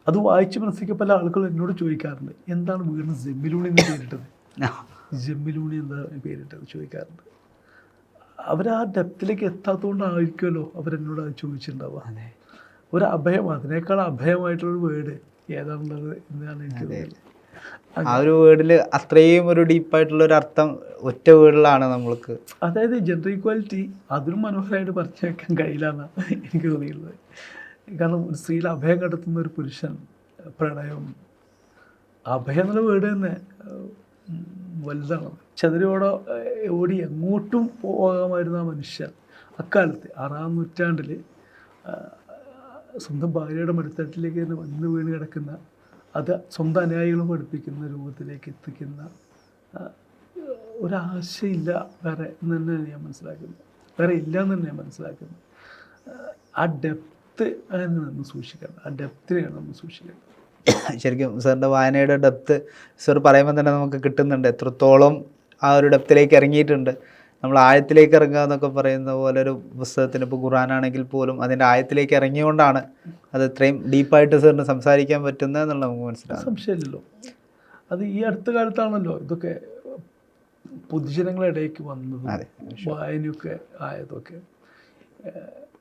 അത് വായിച്ച് മനസ്സിലാക്കിയ പല ആളുകളും എന്നോട് ചോദിക്കാറുണ്ട്, എന്താണ് വീണ്ടും ജെമ്മിലൂണി എന്ന് പേരിട്ടത്, ജെമ്മിലൂണി എന്താ പേരിട്ടത് ചോദിക്കാറുണ്ട്. അവരാ ഡെപ്തിലേക്ക് എത്താത്തതുകൊണ്ടായിരിക്കുമല്ലോ അവരെന്നോട് അത് ചോദിച്ചിട്ടുണ്ടാവുക. ഒരു അഭയം, അതിനേക്കാൾ അഭയമായിട്ടുള്ളൊരു വേർഡ് ഏതാണുള്ളത് എന്നാണ് എനിക്ക് തോന്നുന്നത്. ആ ഒരു വേർഡിൽ അത്രയും ഒരു ഡീപ്പായിട്ടുള്ള ഒരു അർത്ഥം ഒറ്റ വേർഡിലാണ് നമ്മൾക്ക്. അതായത് ജെൻഡർ ഈക്വാലിറ്റി അതിനും മനോഹരമായിട്ട് പറഞ്ഞു വെക്കാൻ കഴിയില്ലെന്നാണ് എനിക്ക് തോന്നിയിട്ടുള്ളത്. കാരണം ഒരു സ്ത്രീയിൽ അഭയം കണ്ടെത്തുന്ന ഒരു പുരുഷൻ, പ്രണയം, അഭയം എന്നുള്ള വേർഡ് തന്നെ വലുതാണ്. ഓടി എങ്ങോട്ടും പോകാമായിരുന്ന ആ മനുഷ്യൻ അക്കാലത്ത് 6-ാം നൂറ്റാണ്ടിൽ സ്വന്തം ഭാര്യയുടെ മടിത്തട്ടിലേക്ക് തന്നെ വന്ന് വീണ് കിടക്കുന്ന, അത് സ്വന്തം അനുയായികളും പഠിപ്പിക്കുന്ന രൂപത്തിലേക്ക് എത്തിക്കുന്ന ഒരാശയില്ല വേറെ എന്ന് തന്നെയാണ് ഞാൻ മനസ്സിലാക്കുന്നത്. വേറെ ഇല്ല എന്ന് തന്നെ ഞാൻ മനസ്സിലാക്കുന്നത്. ആ ഡെപ്ത് നമ്മൾ സൂക്ഷിക്കണം, ആ ഡെപ്തിനെയാണ് നമ്മൾ സൂക്ഷിക്കേണ്ടത്. ശരിക്കും സാറിൻ്റെ വായനയുടെ ഡെപ്ത് സാർ പറയുമ്പോൾ തന്നെ നമുക്ക് കിട്ടുന്നുണ്ട്. എത്രത്തോളം ആ ഒരു ഡെപ്തിലേക്ക് ഇറങ്ങിയിട്ടുണ്ട്. നമ്മൾ ആഴത്തിലേക്ക് ഇറങ്ങുക എന്നൊക്കെ പറയുന്ന പോലെ ഒരു പുസ്തകത്തിന്, ഇപ്പോൾ ഖുർആനാണെങ്കിൽ പോലും അതിൻ്റെ ആഴത്തിലേക്ക് ഇറങ്ങിയുകൊണ്ടാണ് അത് ഇത്രയും ഡീപ്പായിട്ട് സാറിന് സംസാരിക്കാൻ പറ്റുന്നത് എന്നുള്ള നമുക്ക് മനസ്സിലാവും. സംശയമില്ലല്ലോ. അത് ഈ അടുത്ത കാലത്താണല്ലോ ഇതൊക്കെ പൊതുജനങ്ങളുടെ ഇടയ്ക്ക് വന്നതും വായനയൊക്കെ ആയതൊക്കെ.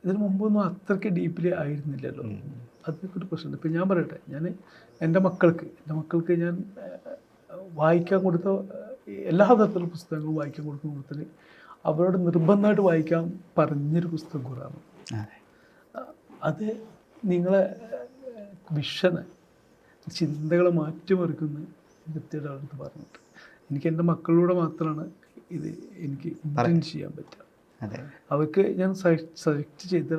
ഇതിന് മുമ്പൊന്നും അത്രയ്ക്ക് ഡീപ്പിലി ആയിരുന്നില്ലല്ലോ. അതൊക്കെ ഒരു പ്രശ്നമുണ്ട്. ഇപ്പം ഞാൻ പറയട്ടെ, ഞാൻ എൻ്റെ മക്കൾക്ക് ഞാൻ വായിക്കാൻ കൊടുത്ത എല്ലാ തരത്തിലുള്ള പുസ്തകങ്ങളും വായിക്കാൻ കൊടുക്കുന്ന കൂട്ടത്തിൽ അവരോട് നിർബന്ധമായിട്ട് വായിക്കാൻ പറഞ്ഞൊരു പുസ്തകം കൂടാണ്. അത് നിങ്ങളെ വിഷനെ, ചിന്തകളെ മാറ്റിമറിക്കുന്ന കൃത്യമായിട്ട് അവർക്ക് പറഞ്ഞിട്ട്, എനിക്ക് എൻ്റെ മക്കളിലൂടെ മാത്രമാണ് ഇത് എനിക്ക് ഇൻഫ്ലുവൻസ് ചെയ്യാൻ പറ്റുക. അവർക്ക് ഞാൻ സജക്റ്റ് ചെയ്ത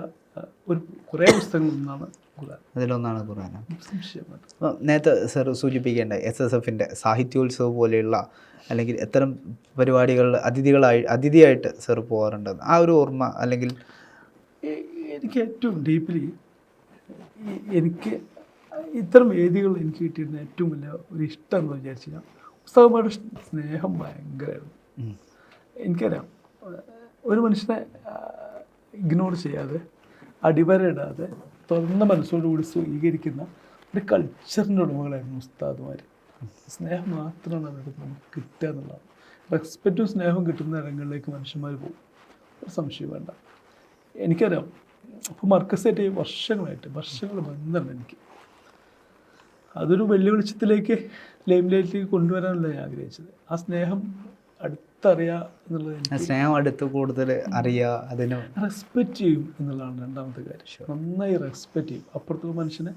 ഒരു കുറേ പുസ്തകങ്ങളൊന്നാണ് ഖുർആൻ. അതിലൊന്നാണ് ഖുർആൻ. നേരത്തെ സർ സൂചിപ്പിക്കേണ്ട SSFൻ്റെ സാഹിത്യോത്സവം പോലെയുള്ള അല്ലെങ്കിൽ എത്തരം പരിപാടികളിൽ അതിഥിയായിട്ട് സർ പോകാറുണ്ട്. ആ ഒരു ഓർമ്മ അല്ലെങ്കിൽ എനിക്ക് ഏറ്റവും ഡീപ്ലി എനിക്ക് ഇത്തരം വേദികൾ എനിക്ക് കിട്ടിയിരുന്ന ഏറ്റവും വലിയ ഒരു ഇഷ്ടം എന്ന് വിചാരിച്ചു കഴിഞ്ഞാൽ പുസ്തകമായിട്ട് സ്നേഹം ഭയങ്കരമായിരുന്നു. എനിക്കറിയാം, ഒരു മനുഷ്യനെ ഇഗ്നോർ ചെയ്യാതെ, അടിവരയിടാതെ, തുറന്ന മനസ്സോടുകൂടി സ്വീകരിക്കുന്ന ഒരു കൾച്ചറിൻ്റെ ഉടമകളായിരുന്നു ഉസ്താദുമാർ. സ്നേഹം മാത്രമാണ് അവരുടെ നമുക്ക് കിട്ടുക എന്നുള്ളതാണ്. റെസ്പെക്റ്റും സ്നേഹവും കിട്ടുന്ന ഇടങ്ങളിലേക്ക് മനുഷ്യന്മാർ പോകും, ഒരു സംശയം വേണ്ട. എനിക്കറിയാം, അപ്പോൾ മർക്കസായിട്ട് വർഷങ്ങൾ ബന്ധമാണ് എനിക്ക്. അതൊരു വെല്ലുവിളിച്ചത്തിലേക്ക്, ലൈം ലൈറ്റിലേക്ക് കൊണ്ടുവരാനല്ല ഞാൻ ആഗ്രഹിച്ചത്. ആ സ്നേഹം അടുത്ത അടുത്തറിയുക എന്നുള്ളത്, സ്നേഹം അടുത്ത് കൂടുതൽ അറിയുക, അതിന് റെസ്പെക്റ്റ് ചെയ്യും എന്നുള്ളതാണ് രണ്ടാമത്തെ കാര്യം. നന്നായി റെസ്പെക്റ്റ് ചെയ്യും, അപ്പുറത്തുള്ള മനുഷ്യനെ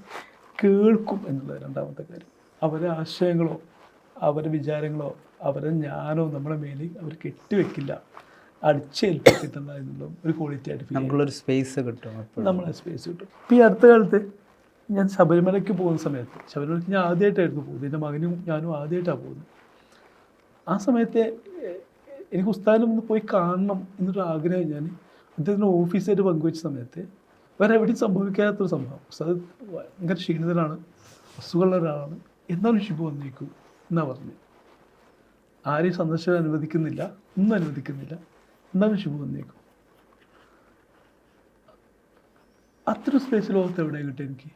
കേൾക്കും എന്നുള്ളത് രണ്ടാമത്തെ കാര്യം. അവരെ ആശയങ്ങളോ അവരെ വിചാരങ്ങളോ അവരെ ഞാനോ നമ്മളെ മേലിൽ അവർ കെട്ടിവെക്കില്ല, അടിച്ചേൽപ്പിച്ചിട്ടുള്ള എന്നുള്ള ഒരു ക്വാളിറ്റി ആയിട്ട് നമുക്കുള്ളൊരു സ്പേസ് കിട്ടും, നമ്മളെ സ്പേസ് കിട്ടും. ഇപ്പം ഈ അടുത്ത കാലത്ത് ഞാൻ ശബരിമലയ്ക്ക് പോകുന്ന സമയത്ത്, ശബരിമലയ്ക്ക് ഞാൻ ആദ്യമായിട്ടായിരുന്നു പോകുന്നത്, എൻ്റെ മകനും ഞാനും ആദ്യമായിട്ടാണ് പോകുന്നത്. ആ സമയത്ത് എനിക്ക് ഉസ്താദിനെ ഒന്ന് പോയി കാണണം എന്നൊരു ആഗ്രഹം ഞാൻ അദ്ദേഹത്തിൻ്റെ ഓഫീസായിട്ട് പങ്കുവെച്ച സമയത്ത് വേറെ എവിടെയും സംഭവിക്കാത്തൊരു സംഭവം. ഉസ്താദ് ഭയങ്കര ക്ഷീണിതനാണ്, അസുഖമുള്ള ഒരാളാണ്, എന്നാലും ഷിബു വന്നേക്കും എന്നാ പറഞ്ഞു. ആരെയും സന്ദർശനം അനുവദിക്കുന്നില്ല, ഒന്നും അനുവദിക്കുന്നില്ല, എന്നാലും ഷിബു വന്നേക്കും. അത്രയും സ്പേസ് ലോകത്ത് എവിടെയും കിട്ടും എനിക്ക്,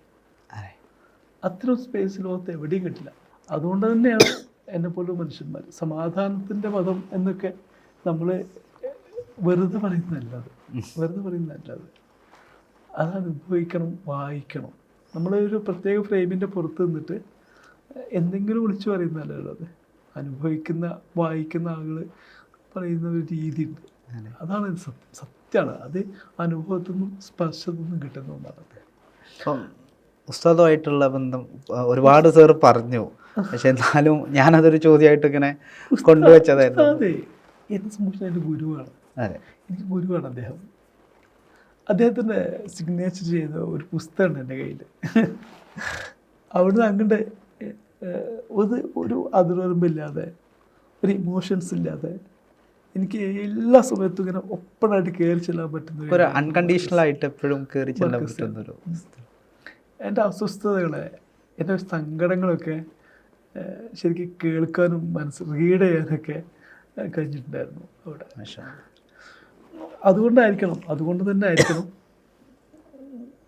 അത്രയും സ്പേസ് ലോകത്ത് എവിടെയും കിട്ടില്ല. അതുകൊണ്ട് തന്നെയാണ് എന്നെപ്പോലുള്ള മനുഷ്യന്മാർ സമാധാനത്തിൻ്റെ പദം എന്നൊക്കെ നമ്മൾ വെറുതെ പറയുന്നതല്ലത്, അത് അനുഭവിക്കണം, വായിക്കണം. നമ്മളൊരു പ്രത്യേക ഫ്രെയിമിൻ്റെ പുറത്ത് നിന്നിട്ട് എന്തെങ്കിലും വിളിച്ചു പറയുന്നതല്ലല്ലോ അത്. അനുഭവിക്കുന്ന വായിക്കുന്ന ആളുകൾ പറയുന്ന ഒരു രീതി ഉണ്ട്, അതാണ് സത്യമാണ്. അത് അനുഭവത്തിൽ നിന്നും സ്പർശത്തിൽ നിന്നും കിട്ടുന്ന ഒന്നാണ്. അപ്പം ഉസ്താദുമായിട്ടുള്ള ബന്ധം ഒരുപാട് സാർ പറഞ്ഞു, പക്ഷെ എന്നാലും ഞാനതൊരു ചോദ്യമായിട്ട് ഇങ്ങനെ കൊണ്ടുവച്ചതായിരുന്നു. അതെ, എന്നെ സംബന്ധിച്ച് എൻ്റെ ഗുരുവാണ്. അതെ, എനിക്ക് ഗുരുവാണ് അദ്ദേഹം. അദ്ദേഹത്തിൻ്റെ സിഗ്നേച്ചർ ചെയ്ത ഒരു പുസ്തകമുണ്ട് എൻ്റെ കയ്യിൽ. അവിടുന്ന് അങ്ങോട്ട് ഒരു അതിർവരമ്പില്ലാതെ, ഒരു ഇമോഷൻസ് ഇല്ലാതെ എനിക്ക് എല്ലാ സമയത്തും ഇങ്ങനെ ഒപ്പണായിട്ട് കയറി ചെല്ലാൻ പറ്റുന്ന ഒരു അൺകണ്ടീഷണൽ ആയിട്ട് എപ്പോഴും കയറി ചെല്ലാൻ പറ്റുന്നൊരു, എൻ്റെ അസ്വസ്ഥതകളെ, എൻ്റെ സങ്കടങ്ങളൊക്കെ ശരിക്കും കേൾക്കാനും റീഡ് ചെയ്യാനൊക്കെ കഴിഞ്ഞിട്ടുണ്ടായിരുന്നു അവിടെ. അതുകൊണ്ട് തന്നെ ആയിരിക്കണം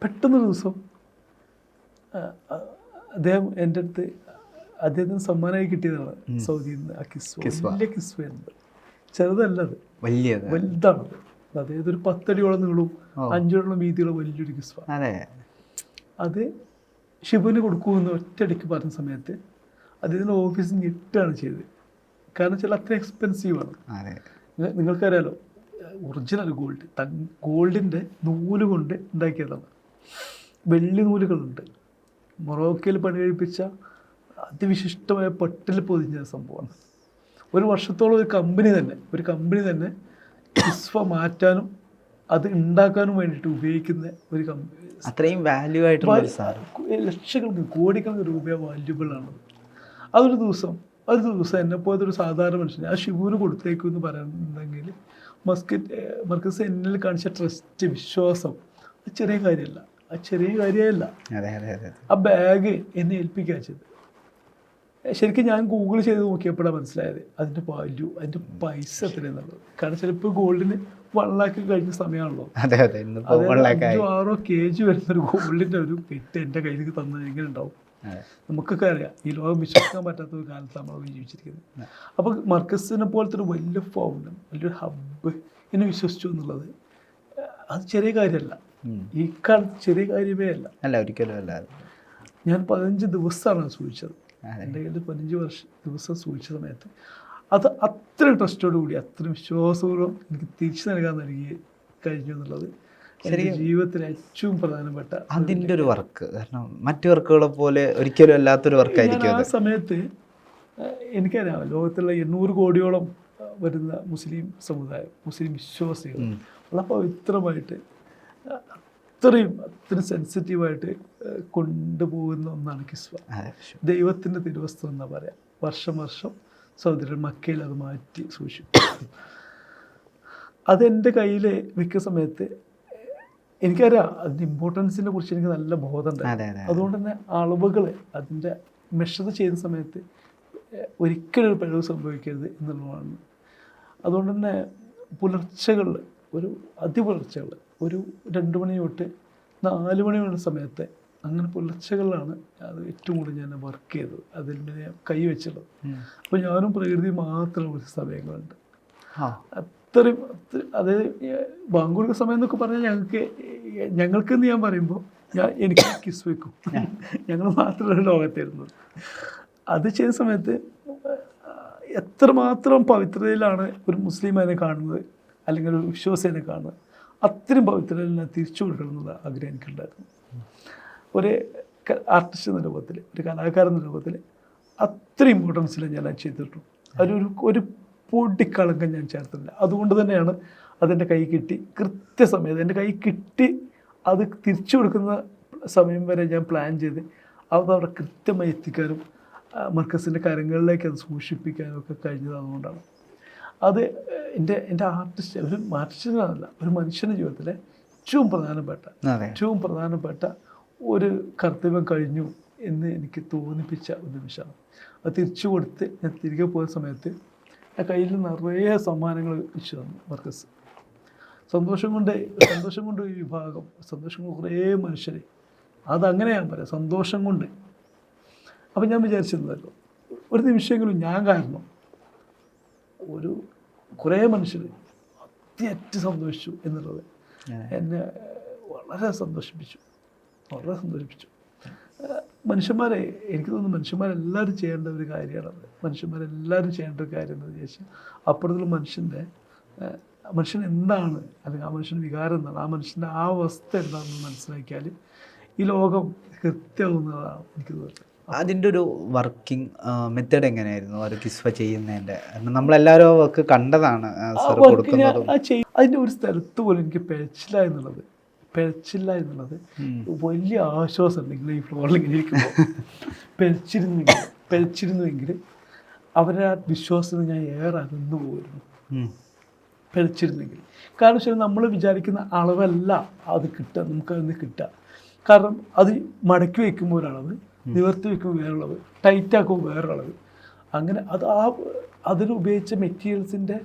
പെട്ടെന്നൊരു ദിവസം അദ്ദേഹം എൻ്റെ അടുത്ത്, അദ്ദേഹത്തിന് സമ്മാനമായി കിട്ടിയതാണ് സൗദിയിൽ നിന്ന് ആ കിസ്വ. വലിയ കിസ്വയുണ്ട്, ചെറുതല്ല, അത് വലുതാണത്. അതായത് ഒരു 10 അടിയോളം നീളവും 5 അടിയോളം വീതിയുള്ള വലിയൊരു കിസ്വ. അത് ഷിബുവിന് കൊടുക്കുമെന്ന് ഒറ്റയടിക്ക് പറഞ്ഞ സമയത്ത് അദ്ദേഹത്തിൻ്റെ ഓഫീസിൽ ഞെട്ടാണ് ചെയ്തത്. കാരണം വെച്ചാൽ അത്ര എക്സ്പെൻസീവാണ്. നിങ്ങൾക്കറിയാലോ, ഒറിജിനൽ ഗോൾഡിൻ്റെ നൂല് കൊണ്ട് ഉണ്ടാക്കിയതാണ്. വെള്ളി നൂലുകളുണ്ട്, മൊറോക്കയിൽ പണി കഴിപ്പിച്ച അതിവിശിഷ്ടമായ പട്ടിൽ പൊതിഞ്ഞ സംഭവമാണ്. ഒരു വർഷത്തോളം ഒരു കമ്പനി തന്നെ കിസ്വ മാറ്റാനും അത് ഉണ്ടാക്കാനും വേണ്ടിയിട്ട് ഉപയോഗിക്കുന്ന ഒരു കമ്പനി. അത്രയും വാല്യൂ ആയിട്ടുള്ള ലക്ഷക്കണക്കിന് കോടിക്കണക്കിന് രൂപ വാല്യൂബിളാണ്. അതൊരു ദിവസം എന്നെപ്പോലത്തെ ഒരു സാധാരണ മനുഷ്യനെ ആ ഷിബുവിന് കൊടുത്തേക്കും എന്ന് പറയുന്നുണ്ടെങ്കിൽ മർക്കസ് എന്നിൽ കാണിച്ച ട്രസ്റ്റ്, വിശ്വാസം, അത് ചെറിയ കാര്യമല്ല. ആ ബാഗ് എന്നെ ഏൽപ്പിക്കുക ചെയ്ത്. ശരിക്കും ഞാൻ ഗൂഗിൾ ചെയ്ത് നോക്കിയപ്പോഴാണ് മനസ്സിലായത് അതിൻ്റെ വാല്യൂ, അതിൻ്റെ പൈസ എത്രയെന്നുള്ളത്. കാരണം ചിലപ്പോൾ ഗോൾഡിന് 1 lakh കഴിഞ്ഞ സമയമാണല്ലോ. 5-6 kg വരുന്നൊരു ഗോൾഡിൻ്റെ ഒരു പെറ്റ് എൻ്റെ കയ്യിലേക്ക് തന്നത് എങ്ങനെ ഉണ്ടാവും? നമുക്കൊക്കെ അറിയാം, ഈ ലോകം വിശ്വസിക്കാൻ പറ്റാത്ത ഒരു കാലത്ത് നമ്മൾ ജീവിച്ചിരിക്കുന്നത്. അപ്പോൾ മർക്കസിനെ പോലത്തെ ഒരു വലിയ ഫൗണ്ടൻ, വലിയൊരു ഹബ്ബ് എന്നെ വിശ്വസിച്ചു എന്നുള്ളത് അത് ചെറിയ കാര്യമല്ല. ഈ കാലത്ത് ചെറിയ കാര്യമേ അല്ല, ഒരിക്കലും അല്ല. ഞാൻ 15 ദിവസമാണ് സൂക്ഷിച്ചത്. എൻ്റെ കയ്യിൽ 15 ദിവസം സൂക്ഷിച്ച സമയത്ത് അത് അത്ര ട്രസ്റ്റോടു കൂടി, അത്ര വിശ്വാസപൂർവ്വം എനിക്ക് തിരിച്ചു നൽകി കഴിഞ്ഞു എന്നുള്ളത് എൻ്റെ ജീവിതത്തിലെ ഏറ്റവും പ്രധാനപ്പെട്ട അതിൻ്റെ ഒരു വർക്ക്. കാരണം മറ്റു വർക്കുകളെ പോലെ ഒരിക്കലും അല്ലാത്തൊരു വർക്കായിരിക്കും. ആ സമയത്ത് എനിക്കറിയാം, ലോകത്തുള്ള 800 കോടിയോളം വരുന്ന മുസ്ലിം സമുദായം, മുസ്ലിം വിശ്വാസികൾ വളരെ പവിത്രമായിട്ട് അത്രയും സെൻസിറ്റീവായിട്ട് കൊണ്ടുപോകുന്ന ഒന്നാണ് കിസ്വ. ദൈവത്തിൻ്റെ തിരുവസ്ത്രം എന്നാ പറയാം. വർഷം സഹോദരൻ മക്കയിൽ അത് മാറ്റി സൂക്ഷിക്കും. അതെൻ്റെ കയ്യിൽ വെക്കുന്ന സമയത്ത് എനിക്കറിയാം അതിൻ്റെ ഇമ്പോർട്ടൻസിനെ കുറിച്ച് എനിക്ക് നല്ല ബോധമുണ്ട്. അതുകൊണ്ട് തന്നെ അളവുകൾ അതിൻ്റെ മെഷർ ചെയ്യുന്ന സമയത്ത് ഒരിക്കലും ഒരു പിഴവ് സംഭവിക്കരുത് എന്നുള്ളതാണ്. അതുകൊണ്ട് തന്നെ പുലർച്ചകളിൽ, ഒരു അതിപുലർച്ചകൾ, ഒരു 2 മണി തൊട്ട് 4 മണി വരെ സമയത്ത്, അങ്ങനെ പുലർച്ചകളിലാണ് അത് ഏറ്റവും കൂടുതൽ ഞാൻ വർക്ക് ചെയ്തത്, അതിൽ ഞാൻ കൈവച്ചുള്ളത്. അപ്പോൾ ഞാനും പ്രകൃതി മാത്രമുള്ള കുറച്ച് സമയങ്ങളുണ്ട്. അത്രയും അതായത് ബാങ്കൂർക്ക് സമയം എന്നൊക്കെ പറഞ്ഞാൽ ഞങ്ങൾക്കെന്ന് ഞാൻ പറയുമ്പോൾ എനിക്ക് കിസ് വെക്കും. ഞങ്ങൾ മാത്രമല്ല ലോകത്തായിരുന്നത്. അത് ചെയ്ത സമയത്ത് എത്രമാത്രം പവിത്രതയിലാണ് ഒരു മുസ്ലിം അതിനെ കാണുന്നത് അല്ലെങ്കിൽ ഒരു വിശ്വാസിനെ കാണുന്നത്, അത്രയും പവിത്രതയിൽ ഞാൻ തിരിച്ചു കൊടുക്കണം എന്നുള്ള ആഗ്രഹം എനിക്കുണ്ടായിരുന്നു. ഒരു ആർട്ടിസ്റ്റ് എന്ന രൂപത്തിൽ, ഒരു കലാകാരൻ എന്ന രൂപത്തിൽ അത്രയും ഇമ്പോർട്ടൻസിൽ ഞാൻ ചെയ്തിട്ടു. ഒരു പൊടിക്കളങ്കം ഞാൻ ചേർത്തില്ല. അതുകൊണ്ട് തന്നെയാണ് അതെൻ്റെ കൈ കിട്ടി കൃത്യസമയത്ത് എൻ്റെ കൈ കിട്ടി അത് തിരിച്ചു കൊടുക്കുന്ന സമയം വരെ ഞാൻ പ്ലാൻ ചെയ്ത് അത് അവിടെ കൃത്യമായി എത്തിക്കാനും മർക്കസിൻ്റെ കരങ്ങളിലേക്ക് അത് സൂക്ഷിപ്പിക്കാനും ഒക്കെ കഴിഞ്ഞത് അതുകൊണ്ടാണ്. അത് എൻ്റെ ആർട്ടിസ്റ്റ്, ഒരു ആർട്ടിസ്റ്റിനല്ല, ഒരു മനുഷ്യൻ്റെ ജീവിതത്തിലെ ഏറ്റവും പ്രധാനപ്പെട്ട ഒരു കർത്തവ്യം കഴിഞ്ഞു എന്ന് എനിക്ക് തോന്നിപ്പിച്ച ഒരു നിമിഷമാണ്. അത് തിരിച്ചു കൊടുത്ത് ഞാൻ തിരികെ പോയ സമയത്ത് ആ കയ്യിൽ നിറയെ സമ്മാനങ്ങൾ വെച്ചു തന്നു മർക്കസ്. സന്തോഷം കൊണ്ട് ഈ വിഭാഗം, സന്തോഷം കൊണ്ട് കുറേ മനുഷ്യർ, അതങ്ങനെ ഞാൻ പറയാം, സന്തോഷം കൊണ്ട്. അപ്പം ഞാൻ വിചാരിച്ചിരുന്നല്ലോ ഒരു നിമിഷമെങ്കിലും ഞാൻ കാരണം കുറേ മനുഷ്യർ അത്യറ്റ് സന്തോഷിച്ചു എന്നുള്ളത് എന്നെ വളരെ സന്തോഷിപ്പിച്ചു. മനുഷ്യന്മാരെ, എനിക്ക് തോന്നുന്നു മനുഷ്യന്മാരെല്ലാവരും ചെയ്യേണ്ട ഒരു കാര്യമാണത്. മനുഷ്യന്മാരെല്ലാവരും ചെയ്യേണ്ട ഒരു കാര്യം എന്താണെന്ന് ചോദിച്ചാൽ അപ്പുറത്തുള്ള മനുഷ്യൻ എന്താണ്, അല്ലെങ്കിൽ ആ മനുഷ്യൻ്റെ വികാരം എന്താണ്, ആ മനുഷ്യൻ്റെ ആ അവസ്ഥ എന്താണെന്ന് മനസ്സിലാക്കിയാൽ ഈ ലോകം കൃത്യമാവുന്നതാണ് എനിക്ക് തോന്നുന്നത്. അതിൻ്റെ ഒരു വർക്കിംഗ് മെത്തേഡ് എങ്ങനെയായിരുന്നു ഒരു കിസ്വ ചെയ്യുന്നതിൻ്റെ? നമ്മളെല്ലാവരും ഒക്കെ കണ്ടതാണ് അതിൻ്റെ ഒരു സ്ഥലത്ത് പോലും എനിക്ക് പിഴച്ചില്ല എന്നുള്ളത് വലിയ ആശ്വാസം ഉണ്ടെങ്കിൽ ഈ ഫ്ലോറിൽ ഇങ്ങനെ ഇരിക്കുമ്പോൾ പിഴച്ചിരുന്നുവെങ്കിൽ അവരുടെ ആ വിശ്വാസത്തിൽ ഞാൻ ഏറെ അകന്നു പോയിരുന്നു. പിഴച്ചിരുന്നെങ്കിൽ, കാരണം വെച്ചാൽ നമ്മൾ വിചാരിക്കുന്ന അളവല്ല അത് നമുക്കതിന് കിട്ടുക. കാരണം അത് മടക്കി വയ്ക്കുമ്പോൾ ഒരളവ്, നിവർത്തി വയ്ക്കുമ്പോൾ വേറൊളവ്, ടൈറ്റാക്കുമ്പോൾ വേറൊളവ്, അങ്ങനെ അതിൽ ഉപയോഗിച്ച മെറ്റീരിയൽസിൻ്റെ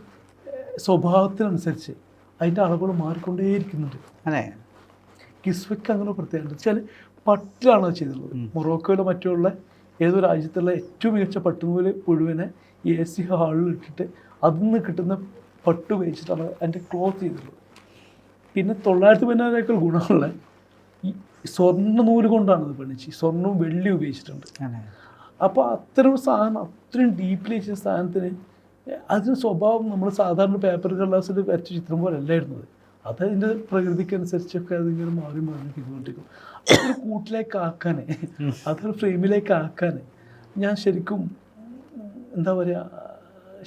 സ്വഭാവത്തിനനുസരിച്ച് അതിൻ്റെ അളവുകൾ മാറിക്കൊണ്ടേയിരിക്കുന്നുണ്ട്. കിസ്വയ്ക്ക് അങ്ങനെ പ്രത്യേകത വെച്ചാൽ പട്ടിലാണ് അത് ചെയ്തിട്ടുള്ളത്. മൊറോക്കോയിലെ മറ്റുള്ള ഏതോ രാജ്യത്തുള്ള ഏറ്റവും മികച്ച പട്ടുനൂല് മുഴുവനെ AC ഹാളിൽ ഇട്ടിട്ട് അതിൽ നിന്ന് കിട്ടുന്ന പട്ട് ഉപയോഗിച്ചിട്ടാണ് അതിൻ്റെ ക്ലോത്ത് ചെയ്തിട്ടുള്ളത്. പിന്നെ 914 ഗുണമുള്ള ഈ സ്വർണ്ണ നൂല് കൊണ്ടാണ് അത് പണിച്ച്, സ്വർണ്ണവും വെള്ളി ഉപയോഗിച്ചിട്ടുണ്ട്. അപ്പോൾ അത്തരം സാധനം, അത്രയും ഡീപ്ലി ചെയ്ത സാധനത്തിന് അതിന് സ്വഭാവം നമ്മൾ സാധാരണ പേപ്പർ കടലാസിൽ വരച്ച ചിത്രം പോലെ അല്ലായിരുന്നത്. അതതിൻ്റെ പ്രകൃതിക്കനുസരിച്ചൊക്കെ അതിങ്ങനെ മാറി ചെയ്തുകൊണ്ടിരിക്കും. അതൊരു കൂട്ടിലേക്ക് ആക്കാനേ, അതൊരു ഫ്രെയിമിലേക്ക് ആക്കാനേ ഞാൻ ശരിക്കും എന്താ പറയുക,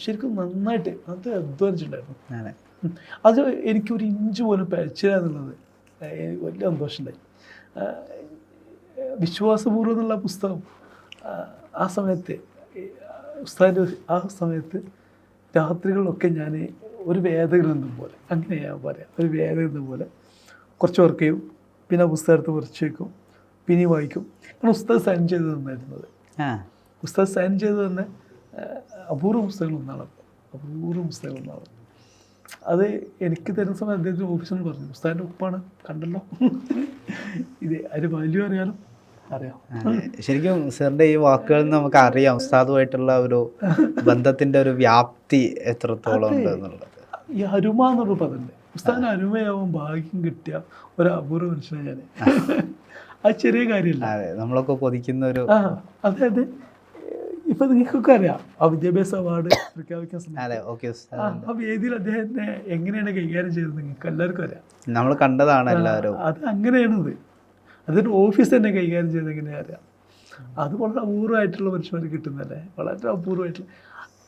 ശരിക്കും നന്നായിട്ട് അത് അധ്വാനിച്ചിട്ടുണ്ടായിരുന്നു. അത് എനിക്കൊരു ഇഞ്ച് പോലും പിഴച്ചില്ല എന്നുള്ളത് വലിയ സന്തോഷമുണ്ടായി. വിശ്വാസപൂർവ്വം എന്നുള്ള പുസ്തകം ആ സമയത്ത് ഉസ്താദിൻ്റെ ആ സമയത്ത് രാത്രികളിലൊക്കെ ഞാൻ ഒരു വേദഗ്രന്ഥം പോലെ, അങ്ങനെ ഞാൻ പറയാം, ഒരു വേദഗ്രന്ഥം പോലെ കുറച്ച് വർക്ക് ചെയ്യും, പിന്നെ പുസ്തകം എടുത്ത് കുറച്ച് വയ്ക്കും, പിന്നെ വായിക്കും. കാരണം ഉസ്താദ് സൈൻ ചെയ്ത് തന്നായിരുന്നത്. ഉസ്താദ് സൈൻ ചെയ്ത് തന്നെ അപൂർവ പുസ്തകങ്ങളൊന്നാണ്. അത് എനിക്ക് തരുന്ന സമയം അദ്ദേഹത്തിൻ്റെ ഓഫീസിൽ പറഞ്ഞു, ഉസ്താദിൻ്റെ ഉപ്പാണ്, കണ്ടല്ലോ, ഇത് അതിന് വാല്യൂ അറിയാം. ശരിക്കും സാറിൻ്റെ ഈ വാക്കുകളിൽ നിന്ന് നമുക്ക് അറിയാം ഉസ്താദുമായിട്ടുള്ള ഒരു ബന്ധത്തിൻ്റെ ഒരു വ്യാപ്തി എത്രത്തോളം ഉണ്ട് എന്നുള്ളത്. ഈ അരുമ എന്നൊരു പദമുണ്ട്. ഉസ്താദിന് അരുമയാവാൻ ഭാഗ്യം കിട്ടിയ ഒരു അപൂർവ മനുഷ്യനാണ് ഞാൻ. അത് ചെറിയ കാര്യമല്ല, നമ്മളൊക്കെ കൊതിക്കുന്ന ഒരു. അതായത് ഇപ്പൊ നിങ്ങൾക്കൊക്കെ അറിയാം ആ വിദ്യാഭ്യാസ അവാർഡ് പ്രഖ്യാപിക്കാൻ സമയത്ത് ആ വേദിയിൽ അദ്ദേഹത്തെ എങ്ങനെയാണ് കൈകാര്യം ചെയ്തത് നിങ്ങൾക്ക് എല്ലാവർക്കും അറിയാം, നമ്മൾ കണ്ടതാണ് എല്ലാവരും. അത് അങ്ങനെയാണത്. അതിൻ്റെ ഓഫീസ് തന്നെ കൈകാര്യം ചെയ്ത് എങ്ങനെയാ അറിയാം. അത് വളരെ അപൂർവമായിട്ടുള്ള മനുഷ്യന്മാർ കിട്ടുന്നതല്ലേ, വളരെ അപൂർവമായിട്ടുള്ള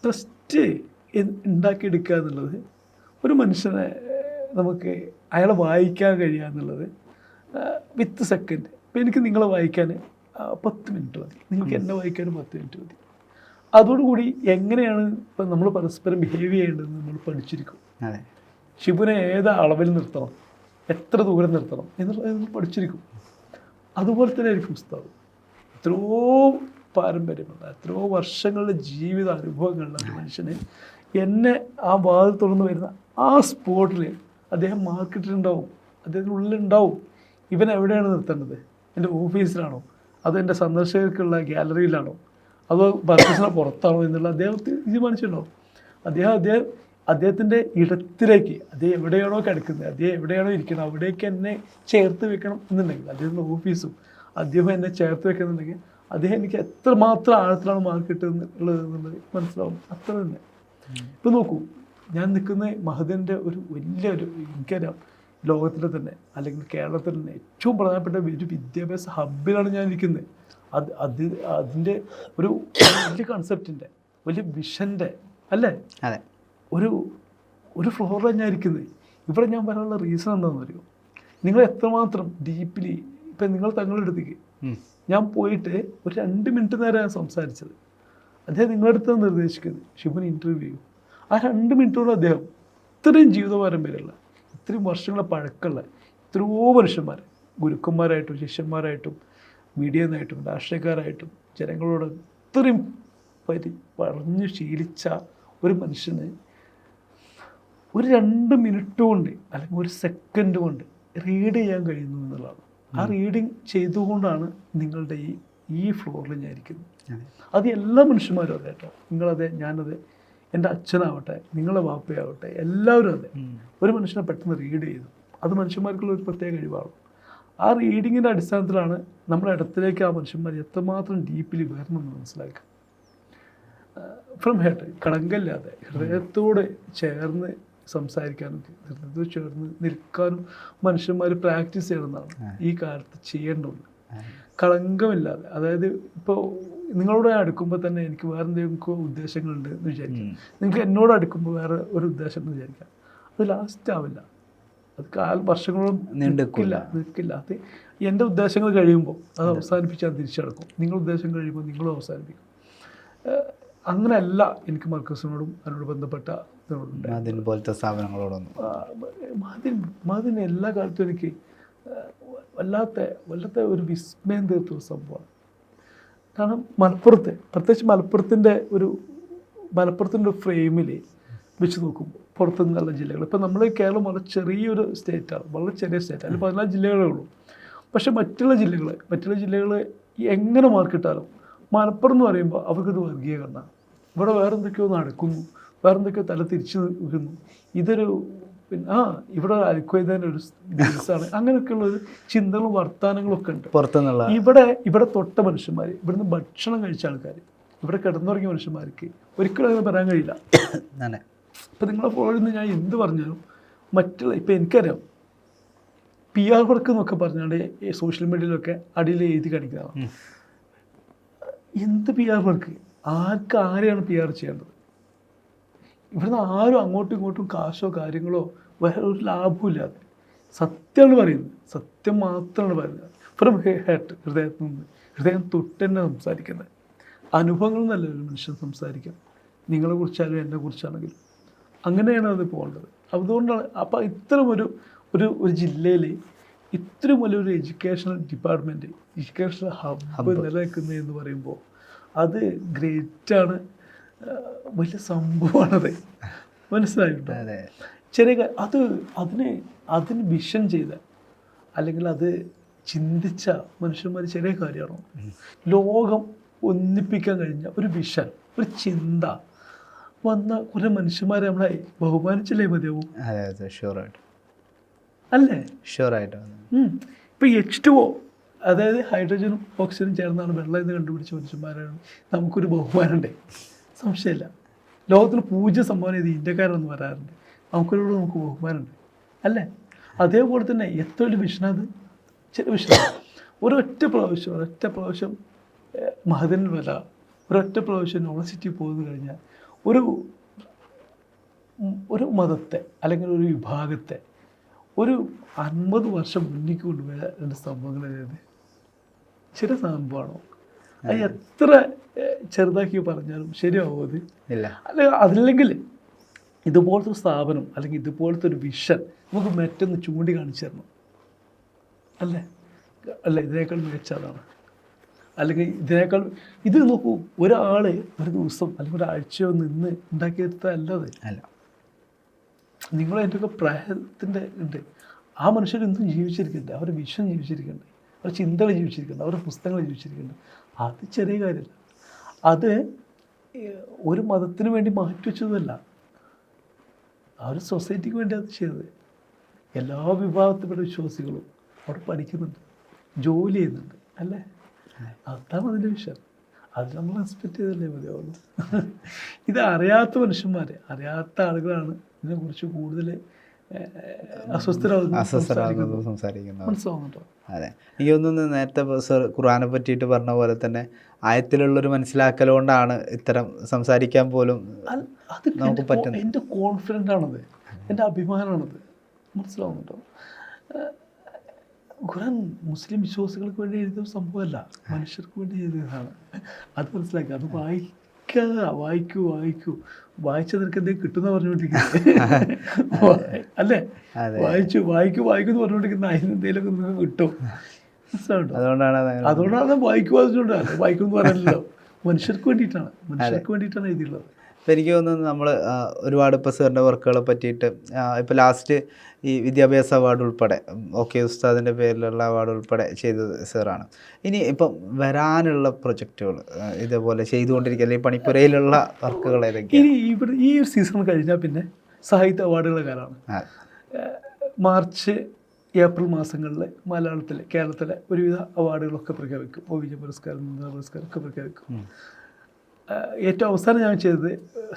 ട്രസ്റ്റ് ഉണ്ടാക്കിയെടുക്കുക എന്നുള്ളത്, ഒരു മനുഷ്യനെ നമുക്ക് അയാളെ വായിക്കാൻ കഴിയുക എന്നുള്ളത് വിത്ത് സെക്കൻഡ്. ഇപ്പം എനിക്ക് നിങ്ങളെ വായിക്കാൻ 10 മിനിറ്റ് മതി, നിങ്ങൾക്ക് എന്നെ വായിക്കാൻ 10 മിനിറ്റ് മതി. അതോടുകൂടി എങ്ങനെയാണ് ഇപ്പം നമ്മൾ പരസ്പരം ബിഹേവ് ചെയ്യേണ്ടതെന്ന് നമ്മൾ പഠിച്ചിരിക്കും. ഷിബുനെ ഏത് അളവിൽ നിർത്തണം, എത്ര ദൂരം നിർത്തണം എന്നുള്ളത് നമ്മൾ പഠിച്ചിരിക്കും. അതുപോലെ തന്നെ ആയിരിക്കും ഉസ്താദ്. എത്രയോ പാരമ്പര്യമുള്ള, എത്രയോ വർഷങ്ങളുടെ ജീവിത അനുഭവങ്ങളുള്ള ഒരു മനുഷ്യന് എന്നെ ആ വാതിൽ തുറന്ന് വരുന്ന ആ സ്പോട്ടിൽ അദ്ദേഹം മാർക്കറ്റിലുണ്ടാവും, അദ്ദേഹത്തിനുള്ളിലുണ്ടാവും. ഇവൻ എവിടെയാണ് നിർത്തേണ്ടത്? എൻ്റെ ഓഫീസിലാണോ, അതോ എൻ്റെ സന്ദർശകർക്കുള്ള ഗ്യാലറിയിലാണോ, അതോ ബർക്കസിന് പുറത്താണോ എന്നുള്ള അദ്ദേഹത്തിന് തീരുമാനിച്ചിട്ടുണ്ടാവും. അദ്ദേഹത്തിൻ്റെ ഇടത്തിലേക്ക്, അദ്ദേഹം എവിടെയാണോ കിടക്കുന്നത്, അദ്ദേഹം എവിടെയാണോ ഇരിക്കുന്നത്, അവിടേക്ക് എന്നെ ചേർത്ത് വെക്കണം എന്നുണ്ടെങ്കിൽ, അദ്ദേഹത്തിൻ്റെ ഓഫീസും അദ്ദേഹം എന്നെ ചേർത്ത് വെക്കുന്നുണ്ടെങ്കിൽ അദ്ദേഹം എനിക്ക് എത്രമാത്രം ആഴത്തിലാണ് മാർക്ക് കിട്ടുന്നത് എന്നുള്ളത് മനസ്സിലാവും. അത്ര തന്നെ. ഇപ്പം നോക്കൂ, ഞാൻ നിൽക്കുന്ന മഹദിൻ്റെ ഒരു വലിയൊരു, എനിക്കറിയാം, ലോകത്തിലെ തന്നെ അല്ലെങ്കിൽ കേരളത്തിൽ തന്നെ ഏറ്റവും പ്രധാനപ്പെട്ട ഒരു വിദ്യാഭ്യാസ ഹബ്ബിലാണ് ഞാൻ ഇരിക്കുന്നത്. അതിൻ്റെ ഒരു വലിയ കൺസെപ്റ്റിൻ്റെ, വലിയ വിഷൻ്റെ അല്ലേ, ഒരു ഫ്ലോറിലാണ് ഞാൻ ഇരിക്കുന്നത്. ഇവിടെ ഞാൻ പറയാനുള്ള റീസൺ എന്താണെന്ന് അറിയോ? നിങ്ങൾ എത്രമാത്രം ഡീപ്ലി, ഇപ്പം നിങ്ങൾ തങ്ങളുടെ അടുത്തേക്ക് ഞാൻ പോയിട്ട് ഒരു 2 മിനിറ്റ് നേരം ഞാൻ സംസാരിച്ചത്. അദ്ദേഹം നിങ്ങളുടെ അടുത്ത് നിർദ്ദേശിക്കുന്നത് ഷിബുവിന് ഇൻ്റർവ്യൂ ചെയ്യും. ആ 2 മിനിറ്റോട് അദ്ദേഹം ഇത്രയും ജീവിത പാരമ്പര്യമുള്ള, ഇത്രയും വർഷങ്ങളെ പഴക്കമുള്ള എത്രയോ മനുഷ്യന്മാർ, ഗുരുക്കന്മാരായിട്ടും ശിഷ്യന്മാരായിട്ടും മീഡിയന്നായിട്ടും രാഷ്ട്രീയക്കാരായിട്ടും ജനങ്ങളോട് ഇത്രയും പറഞ്ഞു ശീലിച്ച ഒരു മനുഷ്യന് ഒരു 2 മിനിറ്റ് കൊണ്ട് അല്ലെങ്കിൽ ഒരു സെക്കൻഡ് കൊണ്ട് റീഡ് ചെയ്യാൻ കഴിയുന്നു എന്നുള്ളതാണ്. ആ റീഡിങ് ചെയ്തുകൊണ്ടാണ് നിങ്ങളുടെ ഈ ഫ്ലോറിൽ ഞാൻ ഇരിക്കുന്നത്. അത് എല്ലാ മനുഷ്യന്മാരും അതെ കേട്ടോ. നിങ്ങളതെ, ഞാനത്, എൻ്റെ അച്ഛനാവട്ടെ, നിങ്ങളെ വാപ്പയാവട്ടെ, എല്ലാവരും അതെ. ഒരു മനുഷ്യനെ പെട്ടെന്ന് റീഡ് ചെയ്തു. അത് മനുഷ്യന്മാർക്കുള്ള ഒരു പ്രത്യേക കഴിവാണ്. ആ റീഡിങ്ങിൻ്റെ അടിസ്ഥാനത്തിലാണ് നമ്മുടെ ഇടത്തിലേക്ക് ആ മനുഷ്യന്മാർ എത്രമാത്രം ഡീപ്പിലി വരണമെന്ന് മനസ്സിലാക്കുക. ഫ്രം ഹേർട്ട്, കളങ്കമില്ലാതെ ഹൃദയത്തോട് ചേർന്ന് സംസാരിക്കാനും ഹൃദയത്തോട് ചേർന്ന് നിൽക്കാനും മനുഷ്യന്മാർ പ്രാക്ടീസ് ചെയ്യണമെന്നാണ് ഈ കാലത്ത് ചെയ്യേണ്ടത്. കളങ്കമില്ലാതെ, അതായത് ഇപ്പോൾ നിങ്ങളോട് അടുക്കുമ്പോൾ തന്നെ എനിക്ക് വേറെ എന്തെങ്കിലും ഉദ്ദേശങ്ങളുണ്ട് എന്ന് വിചാരിക്കാം. നിങ്ങൾക്ക് എന്നോട് അടുക്കുമ്പോൾ വേറെ ഒരു ഉദ്ദേശം എന്ന് വിചാരിക്കാം. അത് ലാസ്റ്റ് ആവില്ല, അത് വർഷങ്ങളോളം നിൽക്കില്ല. അത് എൻ്റെ ഉദ്ദേശങ്ങൾ കഴിയുമ്പോൾ അത് അവസാനിപ്പിച്ച് ഞാൻ തിരിച്ചടക്കും. നിങ്ങളുടെ ഉദ്ദേശം കഴിയുമ്പോൾ നിങ്ങളും അവസാനിപ്പിക്കും. അങ്ങനെയല്ല എനിക്ക് മർക്കസിനോടും അതിനോട് ബന്ധപ്പെട്ട പോലത്തെ സ്ഥാപനങ്ങളോടൊന്നും മതിന് എല്ലാ കാലത്തും എനിക്ക് വല്ലാത്ത ഒരു വിസ്മയം തീർത്ത ഒരു സംഭവമാണ്. കാരണം പ്രത്യേകിച്ച് മലപ്പുറത്തിൻ്റെ ഒരു ഫ്രെയിമിൽ വെച്ച് നോക്കുമ്പോൾ പുറത്തുനിന്നുള്ള ജില്ലകൾ, ഇപ്പോൾ നമ്മൾ കേരളം വളരെ ചെറിയൊരു സ്റ്റേറ്റാണ്, വളരെ ചെറിയ സ്റ്റേറ്റ്, അതിൽ 14 ജില്ലകളേ ഉള്ളൂ. പക്ഷേ മറ്റുള്ള ജില്ലകൾ എങ്ങനെ മാർക്കിട്ടാലും മലപ്പുറം എന്ന് പറയുമ്പോൾ അവർക്കിത് വർഗീയകരണമാണ്. ഇവിടെ വേറെ എന്തൊക്കെയോ നടക്കുന്നു, വേറെ എന്തൊക്കെയോ തല തിരിച്ചു നിൽക്കുന്നു, ഇതൊരു ഇവിടെ അൽഖ്വയ്ദയുടെ ഒരു ദിവസമാണ്, അങ്ങനെയൊക്കെയുള്ളൊരു ചിന്തകളും വർത്തമാനങ്ങളും ഒക്കെ ഉണ്ട് പുറത്തുനിന്നുള്ള. ഇവിടെ തൊട്ട മനുഷ്യന്മാർ, ഇവിടുന്ന് ഭക്ഷണം കഴിച്ച ആൾക്കാർ, ഇവിടെ കിടന്നുറങ്ങിയ മനുഷ്യന്മാർക്ക് ഒരിക്കലും അങ്ങനെ പറയാൻ കഴിയില്ല. ഇപ്പം നിങ്ങളെ ഫോണിൽ ഞാൻ എന്ത് പറഞ്ഞാലും ഇപ്പം എനിക്കറിയാം, PR വർക്ക് എന്നൊക്കെ പറഞ്ഞാൽ സോഷ്യൽ മീഡിയയിലൊക്കെ അടിയിൽ എഴുതി കാണിക്കുന്നതാണ്. എന്ത് PR വർക്ക്? ആരെയാണ് PR ചെയ്യേണ്ടത്? ഇവിടുന്ന് ആരും അങ്ങോട്ടും ഇങ്ങോട്ടും കാശോ കാര്യങ്ങളോ വേറെ ഒരു ലാഭമില്ലാതെ സത്യമാണ് പറയുന്നത്, സത്യം മാത്രമാണ് പറയുന്നത്. ഫ്രം ഹേർട്ട്, ഹൃദയം തൊട്ട് തന്നെ സംസാരിക്കുന്നത്. അനുഭവങ്ങൾ എന്നല്ല ഒരു മനുഷ്യൻ സംസാരിക്കാം, നിങ്ങളെ കുറിച്ചാലും എന്നെ കുറിച്ചാണെങ്കിലും. അങ്ങനെയാണ് അത് പോകേണ്ടത്. അതുകൊണ്ടാണ് അപ്പോൾ ഇത്തരം ഒരു ജില്ലയിൽ ഇത്രയും വലിയൊരു എഡ്യൂക്കേഷണൽ ഡിപ്പാർട്ട്മെൻറ്റ്, എഡ്യൂക്കേഷണൽ ഹബ്ബ് നിലനിൽക്കുന്നത് എന്ന് പറയുമ്പോൾ അത് ഗ്രേറ്റാണ്, വലിയ സംഭവമാണത്. മനസ്സിലായിട്ടോ? ചെറിയ അതിന് വിഷൻ ചെയ്ത അല്ലെങ്കിൽ അത് ചിന്തിച്ച മനുഷ്യന്മാർ ചെറിയ കാര്യമാണോ? ലോകം ഒന്നിപ്പിക്കാൻ കഴിഞ്ഞ ഒരു വിഷൻ, ഒരു ചിന്ത വന്ന കുറേ മനുഷ്യന്മാരെ നമ്മളെ ബഹുമാനിച്ചില്ലേ മതിയാവും? അല്ലേ? ഇപ്പം H2O, അതായത് ഹൈഡ്രജനും ഓക്സിജനും ചേർന്നാണ് വെള്ളം എന്ന് കണ്ടുപിടിച്ച മനുഷ്യന്മാരാണ് നമുക്കൊരു ബഹുമാനമുണ്ടേ, സംശയമില്ല. ലോകത്തിന് പൂജ്യ സംഭാവന ചെയ്ത് ഇന്ത്യക്കാരെന്ന് പറയാറുണ്ട്. നമുക്ക് ബഹുമാനമുണ്ട് അല്ലേ? അതേപോലെ തന്നെ എത്ര വലിയ വിഷനത്, ചെറിയ വിഷയം. ഒരൊറ്റ പ്രാവശ്യം മഹദിന് വല, ഒരൊറ്റ പ്രാവശ്യം യൂണിവേഴ്സിറ്റി പോയി കഴിഞ്ഞാൽ ഒരു മതത്തെ അല്ലെങ്കിൽ ഒരു വിഭാഗത്തെ ഒരു 50 വർഷം മുന്നിലേക്ക് കൊണ്ടുപോയ 2 സംഭവങ്ങൾ ഏത്? ചെറിയ സംഭവമാണോ? അത് എത്ര ചെറുതാക്കി പറഞ്ഞാലും ശരിയാവും അത്? അതല്ലെങ്കിൽ ഇതുപോലത്തെ ഒരു സ്ഥാപനം അല്ലെങ്കിൽ ഇതുപോലത്തെ ഒരു വിഷൻ നമുക്ക് മറ്റൊന്ന് ചൂണ്ടിക്കാണിച്ചു തരണം അല്ലേ? ഇതിനേക്കാൾ മികച്ചതാണ്. അല്ലെങ്കിൽ ഇതിനേക്കാൾ ഇത് നോക്കൂ, ഒരാൾ ഒരു ദിവസം അല്ലെങ്കിൽ ഒരാഴ്ചയോ നിന്ന് ഉണ്ടാക്കിയെടുത്തതല്ലത് അല്ല. നിങ്ങൾ അതിൻ്റെയൊക്കെ പ്രായത്തിൻ്റെ ഉണ്ട്. ആ മനുഷ്യർ ഇന്നും ജീവിച്ചിരിക്കുന്നുണ്ട്, അവരുടെ വിഷൻ ജീവിച്ചിരിക്കുന്നുണ്ട്, അവരുടെ ചിന്തകൾ ജീവിച്ചിരിക്കുന്നുണ്ട്, അവരുടെ പുസ്തകങ്ങൾ ജീവിച്ചിരിക്കുന്നുണ്ട്. അത് ചെറിയ കാര്യമല്ല. അത് ഒരു മതത്തിന് വേണ്ടി മാറ്റിവെച്ചതല്ല, ആ ഒരു സൊസൈറ്റിക്ക് വേണ്ടി അത് ചെയ്തത്. എല്ലാ വിഭാഗത്തിൽപ്പെട്ട വിശ്വാസികളും അവിടെ പഠിക്കുന്നുണ്ട്, ജോലി ചെയ്യുന്നുണ്ട് അല്ലേ? അതാണ് അതിൻ്റെ വിഷയം. അത് നമ്മൾ റെസ്പെക്റ്റ് ചെയ്തല്ലേ മതിയാവുള്ളൂ. ഇത് അറിയാത്ത മനുഷ്യന്മാരെ, അറിയാത്ത ആളുകളാണ് ഇതിനെക്കുറിച്ച് കൂടുതൽ അസ്വസ്ഥരാകുന്നത് സംസാരിക്കുന്നത്. മനസ്സിലാവുന്നുണ്ടോ? അതെ, ഈ ഒന്നും നേരത്തെ സർ ഖുർആനെ പറ്റിയിട്ട് പറഞ്ഞ പോലെ തന്നെ ആയത്തിലുള്ളൊരു മനസ്സിലാക്കൽ കൊണ്ടാണ് ഇത്തരം സംസാരിക്കാൻ പോലും അത് നമുക്ക് പറ്റുന്നത്. എൻ്റെ കോൺഫിഡൻ്റ് ആണത്, എൻ്റെ അഭിമാനമാണത്. മനസ്സിലാവുന്നുണ്ടോ? ഖുർആൻ മുസ്ലിം വിശ്വാസികൾക്ക് വേണ്ടി എഴുതിയ സംഭവമല്ല, മനുഷ്യർക്ക് വേണ്ടി എഴുതിയതാണ്. അത് മനസ്സിലാക്കുക. അത് വായിക്കൂ വായിച്ചാൽ നിനക്ക് എന്തെങ്കിലും കിട്ടുന്ന പറഞ്ഞുകൊണ്ടിരിക്കുന്നത് അല്ലേ? വായിക്കൂ എന്ന് പറഞ്ഞുകൊണ്ടിരിക്കുന്ന അതിന് എന്തെങ്കിലുമൊക്കെ നിങ്ങൾക്ക് കിട്ടും. മനസ്സിലാവുണ്ടോ? അതുകൊണ്ടാണ് വായിക്കുവാതിച്ചുകൊണ്ടാണ്. വായിക്കുമെന്ന് പറയാനല്ലോ, മനുഷ്യർക്ക് വേണ്ടിയിട്ടാണ് എഴുതിയുള്ളത്. ഇപ്പം എനിക്ക് തോന്നുന്നത് നമ്മൾ ഒരുപാട് ഇപ്പോൾ സാറിൻ്റെ വർക്കുകളെ പറ്റിയിട്ട് ഇപ്പോൾ ലാസ്റ്റ് ഈ വിദ്യാഭ്യാസ അവാർഡ് ഉൾപ്പെടെ ഓക്കെ ഉസ്താദിൻ്റെ പേരിലുള്ള അവാർഡ് ഉൾപ്പെടെ ചെയ്തത് സാറാണ്. ഇനി ഇപ്പം വരാനുള്ള പ്രൊജക്റ്റുകൾ ഇതേപോലെ ചെയ്തുകൊണ്ടിരിക്കുക, അല്ലെങ്കിൽ പണിപ്പുരയിലുള്ള വർക്കുകൾ ഏതൊക്കെയാണ്? ഇനി ഈ ഒരു സീസൺ കഴിഞ്ഞാൽ പിന്നെ സാഹിത്യ അവാർഡുകളുടെ കാലമാണ്. മാർച്ച് ഏപ്രിൽ മാസങ്ങളിൽ മലയാളത്തിലെ കേരളത്തിലെ ഒരുവിധ അവാർഡുകളൊക്കെ പ്രഖ്യാപിക്കും. വിജയ പുരസ്കാരം, പുരസ്കാരം ഒക്കെ പ്രഖ്യാപിക്കും. ഏറ്റവും അവസാനം ഞാൻ ചെയ്തത്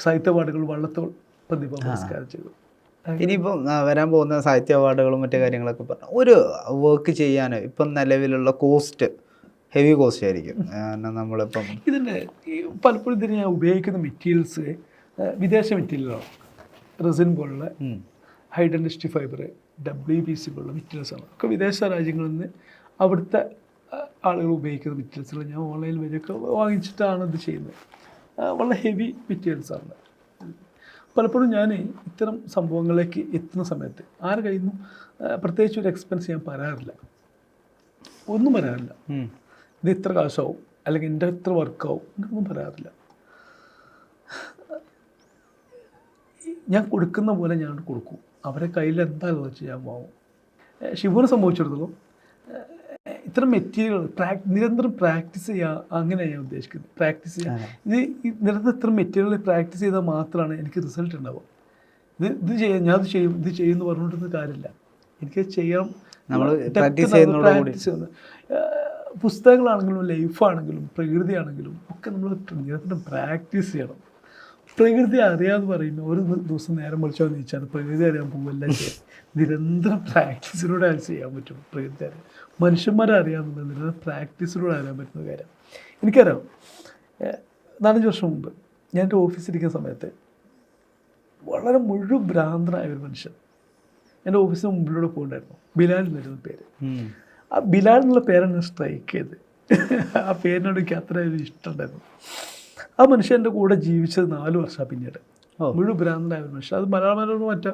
സാഹിത്യ അവാർഡുകൾ വള്ളത്തോൾ പ്രതിഭ പുരസ്കാരം ചെയ്തു. ഇനിയിപ്പം വരാൻ പോകുന്ന സാഹിത്യ അവാർഡുകളും മറ്റു കാര്യങ്ങളൊക്കെ പറഞ്ഞു, ഒരു വർക്ക് ചെയ്യാൻ ഇപ്പം നിലവിലുള്ള കോസ്റ്റ് ഹെവി കോസ്റ്റ് ആയിരിക്കും. നമ്മളിപ്പം ഇതിൻ്റെ പലപ്പോഴും ഇതിന് ഞാൻ ഉപയോഗിക്കുന്ന മെറ്റീരിയൽസ് വിദേശ മെറ്റീരിയലാണ്. റെസിൻ പോലുള്ള ഹൈ ഡെൻസിറ്റി ഫൈബർ, WPC പോലുള്ള മെറ്റീരിയൽസാണ്. ഒക്കെ വിദേശ രാജ്യങ്ങളിൽ നിന്ന് അവിടുത്തെ ആളുകൾ ഉപയോഗിക്കുന്ന മെറ്റീരിയൽസുകൾ ഞാൻ ഓൺലൈനിൽ വഴിയൊക്കെ വാങ്ങിച്ചിട്ടാണ് ഇത് ചെയ്യുന്നത്. വളരെ ഹെവി മെറ്റീരിയൽസാണ്. പലപ്പോഴും ഞാൻ ഇത്തരം സംഭവങ്ങളിലേക്ക് എത്തുന്ന സമയത്ത് ആരുടെ കയ്യിൽ നിന്നും പ്രത്യേകിച്ച് ഒരു എക്സ്പെൻസ് ഞാൻ പറയാറില്ല, ഒന്നും പറയാറില്ല. ഇത് ഇത്ര കാശാവും അല്ലെങ്കിൽ എൻ്റെ ഇത്ര വർക്കാവും, അങ്ങനെയൊന്നും പറയാറില്ല. ഞാൻ കൊടുക്കുന്ന പോലെ ഞാൻ കൊടുക്കും. അവരെ കയ്യിൽ എന്താണെന്ന് വെച്ച് ഞാൻ വാങ്ങും. ഷിബുവിനെ സംഭവിച്ചിടത്തോളം ഇത്തരം മെറ്റീരിയലുകൾ നിരന്തരം പ്രാക്ടീസ് ചെയ്യുക, അങ്ങനെയാണ് ഞാൻ ഉദ്ദേശിക്കുന്നത്. പ്രാക്ടീസ് ചെയ്യുക, നിരന്തരം ഇത്തരം മെറ്റീരിയൽ പ്രാക്ടീസ് ചെയ്താൽ മാത്രമാണ് എനിക്ക് റിസൾട്ട് ഉണ്ടാവുക. ഇത് ചെയ്യാം, ഞാൻ ഇത് ചെയ്യുമെന്ന് പറഞ്ഞുകൊണ്ടിരുന്ന കാര്യമില്ല. എനിക്ക് ചെയ്യാം. പ്രാക്ടീസ് ചെയ്യുന്നത് പുസ്തകങ്ങളാണെങ്കിലും ലൈഫാണെങ്കിലും പ്രകൃതിയാണെങ്കിലും ഒക്കെ നമ്മൾ നിരന്തരം പ്രാക്ടീസ് ചെയ്യണം. പ്രകൃതി അറിയാമെന്ന് പറയുമ്പോൾ ഒരു ദിവസം നേരം വിളിച്ചാൽ നീച്ചാൽ പ്രകൃതി അറിയാൻ പോവെല്ലാം ചെയ്യാം. നിരന്തരം പ്രാക്ടീസിലൂടെ അത് ചെയ്യാൻ പറ്റും. പ്രകൃതി അറിയാം, മനുഷ്യന്മാരെ അറിയാമെന്നുള്ളത് നിരന്തരം പ്രാക്ടീസിലൂടെ അറിയാൻ പറ്റുന്ന കാര്യം. എനിക്കറിയാം, 4-5 വർഷം മുമ്പ് ഞാൻ എൻ്റെ ഓഫീസിലിരിക്കുന്ന സമയത്ത് വളരെ മുഴുവൻ ഭ്രാന്തനായ ഒരു മനുഷ്യൻ എൻ്റെ ഓഫീസിന് മുമ്പിലൂടെ പോയിട്ടുണ്ടായിരുന്നു. ബിലാൽ എന്നായിരുന്നു പേര്. ആ ബിലാൽ എന്നുള്ള പേരാണ് സ്ട്രൈക്ക് ചെയ്ത്. ആ പേരിനോട് എനിക്ക് അത്ര ഒരു ഇഷ്ടമുണ്ടായിരുന്നു. ആ മനുഷ്യൻ്റെ കൂടെ ജീവിച്ചത് 4 വർഷമാണ് പിന്നീട്. മുഴുവൻ ഭ്രാന്തനായ ഒരു മനുഷ്യൻ. അത് മലയാള മറ്റേ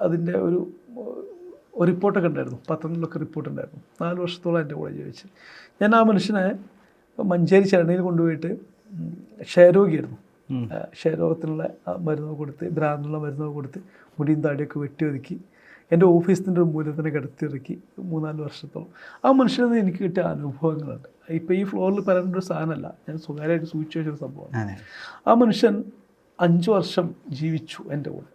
അതിൻ്റെ ഒരു റിപ്പോർട്ടൊക്കെ ഉണ്ടായിരുന്നു, പത്രങ്ങളിലൊക്കെ റിപ്പോർട്ട് ഉണ്ടായിരുന്നു. 4 വർഷത്തോളം എൻ്റെ കൂടെ ജീവിച്ച്. ഞാൻ ആ മനുഷ്യനെ മഞ്ചേരി ചരണയിൽ കൊണ്ടുപോയിട്ട് ക്ഷയരോഗിയായിരുന്നു. ക്ഷയരോഗത്തിനുള്ള മരുന്നൊക്കെ കൊടുത്ത്, ഭ്രാന്തിനുള്ള മരുന്നൊക്കെ കൊടുത്ത്, മുടിയും താടിയൊക്കെ വെട്ടി ഒതുക്കി എൻ്റെ ഓഫീസിൻ്റെ ഒരു മൂലത്തിനെ കിടത്തിയിറക്കി 3-4 വർഷത്തോളം. ആ മനുഷ്യനിൽ നിന്ന് എനിക്ക് കിട്ടിയ അനുഭവങ്ങളുണ്ട്. ഇപ്പോൾ ഈ ഫ്ലോറിൽ പറയേണ്ട ഒരു സാധനമല്ല, ഞാൻ സ്വകാര്യമായിട്ട് സൂക്ഷിച്ചു വെച്ചൊരു സംഭവമാണ്. ആ മനുഷ്യൻ 5 വർഷം ജീവിച്ചു എൻ്റെ കൂടെ.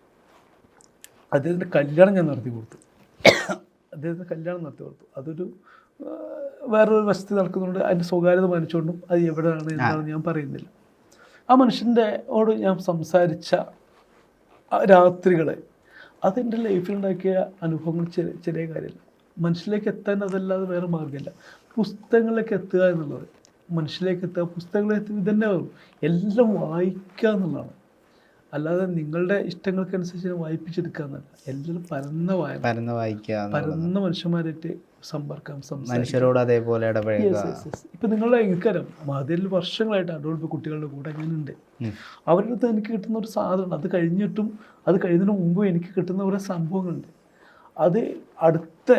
അദ്ദേഹത്തിൻ്റെ കല്യാണം ഞാൻ നടത്തി കൊടുത്തു. അതൊരു വേറൊരു വസ്തു നടക്കുന്നുണ്ട്. അതിൻ്റെ സ്വകാര്യത മാനിച്ചുകൊണ്ടും അത് എവിടെയാണ് എന്താണെന്ന് ഞാൻ പറയുന്നില്ല. ആ മനുഷ്യൻ്റെ ഓട് ഞാൻ സംസാരിച്ച രാത്രികളെ അതെൻ്റെ ലൈഫിലുണ്ടാക്കിയ അനുഭവങ്ങൾ ചെറിയ കാര്യമല്ല. മനുഷ്യരിലേക്ക് എത്താൻ അതല്ലാതെ വേറെ മാർഗ്ഗമില്ല. പുസ്തകങ്ങളിലേക്ക് എത്തുക എന്നുള്ളത്, മനുഷ്യരിലേക്ക് എത്തുക, പുസ്തകങ്ങളിലേക്ക് ഇതന്നെ എല്ലാം വായിക്കുക എന്നുള്ളതാണ്. അല്ലാതെ നിങ്ങളുടെ ഇഷ്ടങ്ങൾക്കനുസരിച്ച് വായിപ്പിച്ചെടുക്കുക എന്നല്ല. എല്ലാവരും പരന്ന മനുഷ്യന്മാരായിട്ട് സമ്പർക്കം, മനുഷ്യരോട് അതേപോലെ ഇടപഴകുക. ഇപ്പം നിങ്ങളുടെ എനിക്കറിയാം, അതിൽ വർഷങ്ങളായിട്ട് അഡോൾട്ട് കുട്ടികളുടെ കൂടെ ഞാനുണ്ട്. അവരുടെ അടുത്ത് എനിക്ക് കിട്ടുന്ന ഒരു സാധനം, അത് കഴിഞ്ഞിട്ടും അത് കഴിയുന്നതിന് മുമ്പും എനിക്ക് കിട്ടുന്ന ഓരോ സംഭവങ്ങളുണ്ട്. അത് അടുത്ത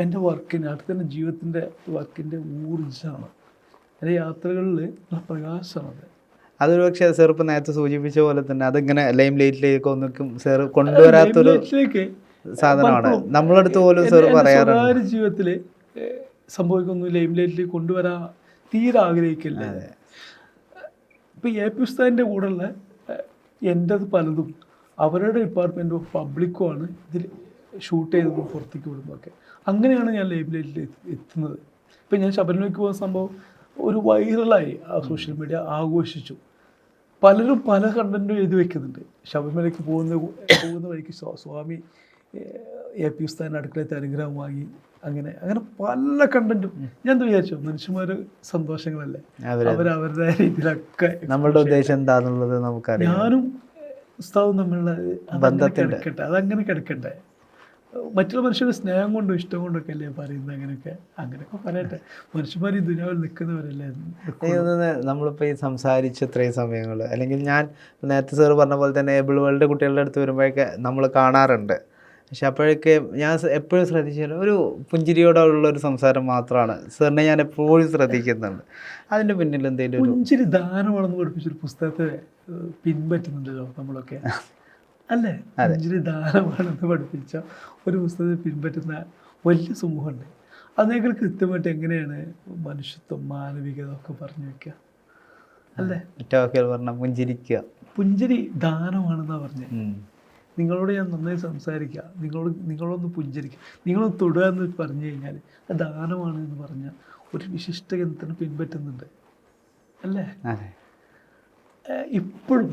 എൻ്റെ വർക്കിന്, അടുത്ത എൻ്റെ ജീവിതത്തിൻ്റെ വർക്കിൻ്റെ ഊർജ്ജമാണ്. എൻ്റെ യാത്രകളിൽ പ്രകാശമാണത്. അതൊരു പക്ഷേ സാർ ഇപ്പം നേരത്തെ സൂചിപ്പിച്ച പോലെ തന്നെ അതിങ്ങനെ ലൈം ലൈറ്റിലേക്ക് ഒന്നും സാർ കൊണ്ടുവരാത്തൊരു സാധനമാണ്. നമ്മളടുത്ത് പോലും സാർ പറയാറുണ്ട്, സ്വകാര്യ ജീവിതത്തിൽ സംഭവിക്കുന്നു ലൈം ലൈറ്റിലേക്ക് കൊണ്ടുവരാൻ തീരെ ആഗ്രഹിക്കില്ല. ഇപ്പം AP ഉസ്താദിൻ്റെ കൂടെയുള്ള എൻ്റെത് പലതും അവരുടെ ഡിപ്പാർട്ട്മെൻറ്റ് ഓഫ് പബ്ലിക്കുമാണ് ഇതിൽ ഷൂട്ട് ചെയ്തതും പുറത്തേക്ക് വിടുന്നതൊക്കെ. അങ്ങനെയാണ് ഞാൻ ലൈം ലൈറ്റിൽ എത്തുന്നത്. ഇപ്പം ഞാൻ ശബരിമലയ്ക്ക് പോകുന്ന സംഭവം ഒരു വൈറലായി ആ സോഷ്യൽ മീഡിയ ആഘോഷിച്ചു. പലരും പല കണ്ടൻറ്റും എഴുതി വെക്കുന്നുണ്ട്. ശബരിമലയ്ക്ക് പോകുന്ന വഴിക്ക് സ്വാമി AP ഉസ്താദിൻ്റെ അടുക്കളത്തെ അനുഗ്രഹം വാങ്ങി, അങ്ങനെ അങ്ങനെ പല കണ്ടൻറ്റും. ഞാൻ വിചാരിച്ചു മനുഷ്യന്മാർ സന്തോഷങ്ങളല്ലേ, അവരവരുടെ രീതിയിലൊക്കെ. നമ്മളുടെ ഉദ്ദേശം എന്താണെന്നുള്ളത് നമുക്കറിയാം. ഞാനും ഉസ്താദും തമ്മിലുള്ള ബന്ധത്തിൽ അതങ്ങനെ കിടക്കട്ടെ. മറ്റുള്ള മനുഷ്യരുടെ സ്നേഹം കൊണ്ടും ഇഷ്ടം കൊണ്ടൊക്കെ അല്ലേ പറയുന്നത്. അങ്ങനെയൊക്കെ പറയട്ടെ. മനുഷ്യന്മാർ ഈ ദുനിയാവിൽ നിൽക്കുന്നവരല്ലേ. നമ്മളിപ്പോൾ ഈ സംസാരിച്ച ഇത്രയും സമയങ്ങൾ, അല്ലെങ്കിൽ ഞാൻ നേരത്തെ സാറ് പറഞ്ഞ പോലെ തന്നെ ഏബിൾ വേൾഡ് കുട്ടികളുടെ അടുത്ത് വരുമ്പോഴൊക്കെ നമ്മൾ കാണാറുണ്ട്. പക്ഷെ അപ്പോഴൊക്കെ ഞാൻ എപ്പോഴും ശ്രദ്ധിച്ചാൽ ഒരു പുഞ്ചിരിയോടുള്ള ഒരു സംസാരം മാത്രമാണ് സാറിനെ ഞാൻ എപ്പോഴും ശ്രദ്ധിക്കുന്നുണ്ട്. അതിൻ്റെ പിന്നിൽ എന്തെങ്കിലും പുഞ്ചിരി ദാനമാണെന്ന് പഠിപ്പിച്ചൊരു പുസ്തകത്തെ പിൻപറ്റുന്നുണ്ടല്ലോ നമ്മളൊക്കെ, അല്ലേ? പുഞ്ചിരി ദാനമാണെന്ന് പഠിപ്പിച്ച ഒരു പുസ്തകത്തെ പിൻപറ്റുന്ന വലിയ സമൂഹമുണ്ട്. അതിനേക്കാൾ കൃത്യമായിട്ട് എങ്ങനെയാണ് മനുഷ്യത്വം, മാനവികത ഒക്കെ പറഞ്ഞു വെക്കുക, അല്ലേ? പറഞ്ഞ പുഞ്ചിരിക്കുക, പുഞ്ചിരി ദാനമാണെന്നാണ് പറഞ്ഞത്. നിങ്ങളോട് ഞാൻ നന്നായി സംസാരിക്കുക, നിങ്ങളൊന്ന് പുഞ്ചിരിക്കുക, നിങ്ങളൊന്ന് തൊടുക എന്ന് പറഞ്ഞു കഴിഞ്ഞാൽ അത് ദാനമാണ് എന്ന് പറഞ്ഞ ഒരു വിശിഷ്ട ഗ്രന്ഥത്തിന് പിൻപറ്റുന്നുണ്ട്, അല്ലേ? ഇപ്പോഴും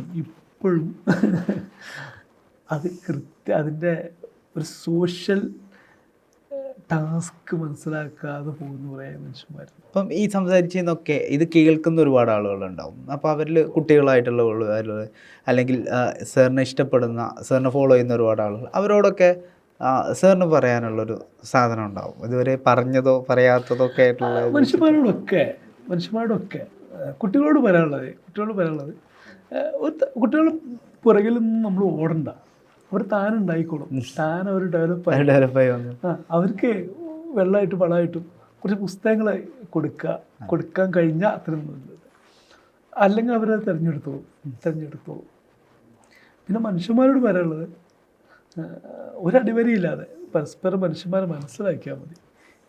അത് അതിൻ്റെ ഒരു സോഷ്യൽ ടാസ്ക് മനസ്സിലാക്കാതെ പോകുന്ന കുറേ മനുഷ്യന്മാർ. അപ്പം ഈ സംസാരിച്ചതൊക്കെ ഇത് കേൾക്കുന്ന ഒരുപാട് ആളുകളുണ്ടാവും. അപ്പോൾ അവരിൽ കുട്ടികളായിട്ടുള്ള ആളുകൾ, അല്ലെങ്കിൽ സാറിനെ ഇഷ്ടപ്പെടുന്ന, സാറിനെ ഫോളോ ചെയ്യുന്ന ഒരുപാട് ആളുകൾ, അവരോടൊക്കെ സാറിന് പറയാനുള്ളൊരു സാധനം ഉണ്ടാവും, ഇതുവരെ പറഞ്ഞതോ പറയാത്തതോ ഒക്കെ ആയിട്ടുള്ള മനുഷ്യന്മാരോടൊക്കെ കുട്ടികളോട് പറയാനുള്ളത് കുട്ടികൾ പുറകിൽ നിന്ന് നമ്മൾ ഓടണ്ട. അവർ താനുണ്ടായിക്കോളും, അവർ ഡെവലപ്പായി വന്നു. അവർക്ക് വെള്ളമായിട്ടും വളമായിട്ടും കുറച്ച് പുസ്തകങ്ങൾ കൊടുക്കാൻ കഴിഞ്ഞാൽ അത്രയും നല്ലത്. അല്ലെങ്കിൽ അവരത് തിരഞ്ഞെടുത്തോളും. പിന്നെ മനുഷ്യന്മാരോട് പറയാനുള്ളത് ഒരടിവരിയില്ലാതെ പരസ്പരം മനുഷ്യന്മാരെ മനസ്സിലാക്കിയാൽ മതി.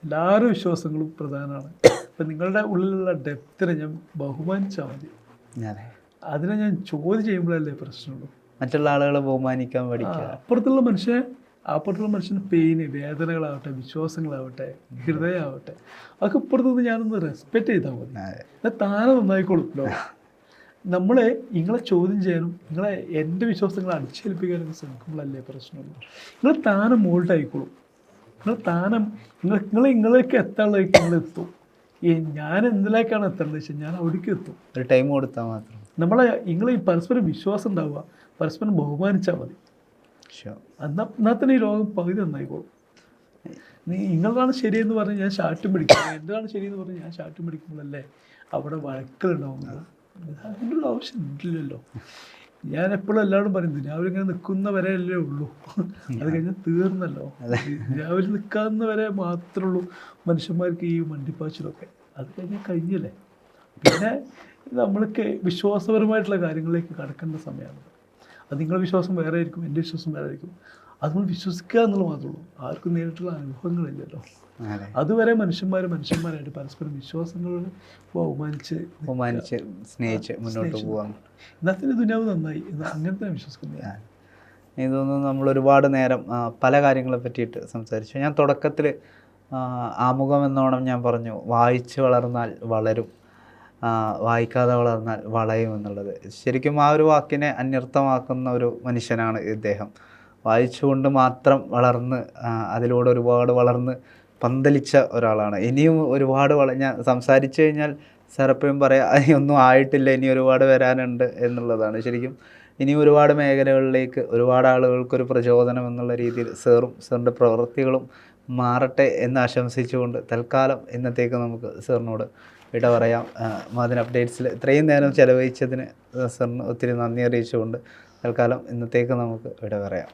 എല്ലാവരുടെ വിശ്വാസങ്ങളും പ്രധാനമാണ്. ഇപ്പം നിങ്ങളുടെ ഉള്ളിലുള്ള ഡെപ്തിനെ ഞാൻ ബഹുമാനിച്ചാൽ മതി. അതിനെ ഞാൻ ചോദ്യം ചെയ്യുമ്പോഴല്ലേ പ്രശ്നമുള്ളൂ. മറ്റുള്ള ആളുകളെ ബഹുമാനിക്കാൻ പഠിക്കുക. അപ്പുറത്തുള്ള മനുഷ്യന് പെയിന്, വേദനകളാവട്ടെ, വിശ്വാസങ്ങളാവട്ടെ, ഹൃദയമാവട്ടെ, അതൊക്കെ ഇപ്പുറത്തുനിന്ന് ഞാനൊന്ന് റെസ്പെക്റ്റ് ചെയ്താൽ മതി. എന്നാൽ താനെ നന്നായിക്കോളുമല്ലോ. നിങ്ങളെ ചോദ്യം ചെയ്യാനും എൻ്റെ വിശ്വാസങ്ങളെ അടിച്ചേൽപ്പിക്കാനൊക്കെ ശ്രമിക്കുമ്പോഴല്ലേ പ്രശ്നമുള്ളൂ. നിങ്ങൾ താനെ മോൾട്ടായിക്കോളും. നിങ്ങളൊക്കെ എത്താനുള്ളതൊക്കെ നിങ്ങളെത്തും. ഞാൻ എന്തിലേക്കാണ് എത്തേണ്ടത് വെച്ചാൽ ഞാൻ അവിടേക്ക് എത്തും. ഒരു ടൈം കൊടുത്താൽ മാത്രം. നിങ്ങൾ പരസ്പരം വിശ്വാസം ഉണ്ടാവുക, പരസ്പരം ബഹുമാനിച്ചാൽ മതി. എന്നാൽ തന്നെ ഈ ലോകം പകുതി നന്നായിക്കോളും. നിങ്ങളാണ് ശരിയെന്ന് പറഞ്ഞ് ഞാൻ ശാഠ്യം പിടിക്കും, എന്താണ് ശരിയെന്ന് പറഞ്ഞ് ഞാൻ ശാഠ്യം പിടിക്കുമ്പോഴല്ലേ അവിടെ വഴക്കലുണ്ടാവുന്നത്. അതിൻ്റെ ഒരു ആവശ്യം ഇല്ലല്ലോ. ഞാൻ എപ്പോഴും എല്ലാവരും പറയുന്നത് രാവിലെ ഇങ്ങനെ നിൽക്കുന്നവരെ അല്ലേ ഉള്ളൂ, അത് കഴിഞ്ഞാൽ തീർന്നല്ലോ. രാവിലെ നിൽക്കാവുന്നവരെ മാത്രമേ ഉള്ളൂ മനുഷ്യന്മാർക്ക് ഈ വണ്ടിപ്പാച്ചിലൊക്കെ. അത് കഴിഞ്ഞല്ലേ. പിന്നെ നമ്മൾക്ക് വിശ്വാസപരമായിട്ടുള്ള കാര്യങ്ങളിലേക്ക് കടക്കേണ്ട സമയമാണ്. അത് നിങ്ങളുടെ വിശ്വാസം വേറെ ആയിരിക്കും, എൻ്റെ വിശ്വാസം വേറെ ആയിരിക്കും. അത് നമ്മൾ വിശ്വസിക്കുക എന്നുള്ളത് മാത്രമേ ഉള്ളൂ. ആർക്കും നേരിട്ടുള്ള അനുഭവങ്ങളില്ലല്ലോ. അതുവരെ മനുഷ്യന്മാരായിട്ട് പരസ്പരം വിശ്വാസങ്ങൾ ബഹുമാനിച്ച് സ്നേഹിച്ച് മുന്നോട്ട് പോകാം. ഇന്നത്തെ ദുനിയാവ് നന്നായി, അങ്ങനത്തെ വിശ്വസിക്കുന്നത്. എനിക്ക് തോന്നുന്നു നമ്മൾ ഒരുപാട് നേരം പല കാര്യങ്ങളെ പറ്റിയിട്ട് സംസാരിച്ചു. ഞാൻ തുടക്കത്തിൽ ആമുഖം എന്നോണം ഞാൻ പറഞ്ഞു, വായിച്ച് വളർന്നാൽ വളരും, വായിക്കാതെ വളർന്നാൽ വളയും എന്നുള്ളത്. ശരിക്കും ആ ഒരു വാക്കിനെ അന്വർത്ഥമാക്കുന്ന ഒരു മനുഷ്യനാണ് ഇദ്ദേഹം. വായിച്ചുകൊണ്ട് മാത്രം വളർന്ന് അതിലൂടെ ഒരുപാട് വളർന്ന് പന്തലിച്ച ഒരാളാണ്. ഇനിയും ഒരുപാട് ഞാൻ സംസാരിച്ചു കഴിഞ്ഞാൽ സാർ എപ്പോഴും പറയാം ഒന്നും ആയിട്ടില്ല, ഇനി ഒരുപാട് വരാനുണ്ട് എന്നുള്ളതാണ്. ശരിക്കും ഇനിയും ഒരുപാട് മേഖലകളിലേക്ക് ഒരുപാട് ആളുകൾക്കൊരു പ്രചോദനം എന്നുള്ള രീതിയിൽ സാറിൻ്റെ പ്രവൃത്തികളും മാറട്ടെ എന്ന് ആശംസിച്ചുകൊണ്ട് തൽക്കാലം ഇന്നത്തേക്ക് നമുക്ക് സാറിനോട് വിട പറയാം. മാതിൻ അപ്ഡേറ്റ്സിൽ ഇത്രയും നേരം ചെലവഴിച്ചതിന് സാറിന് ഒത്തിരി നന്ദി അറിയിച്ചുകൊണ്ട് തൽക്കാലം ഇന്നത്തേക്ക് നമുക്ക് വിട പറയാം.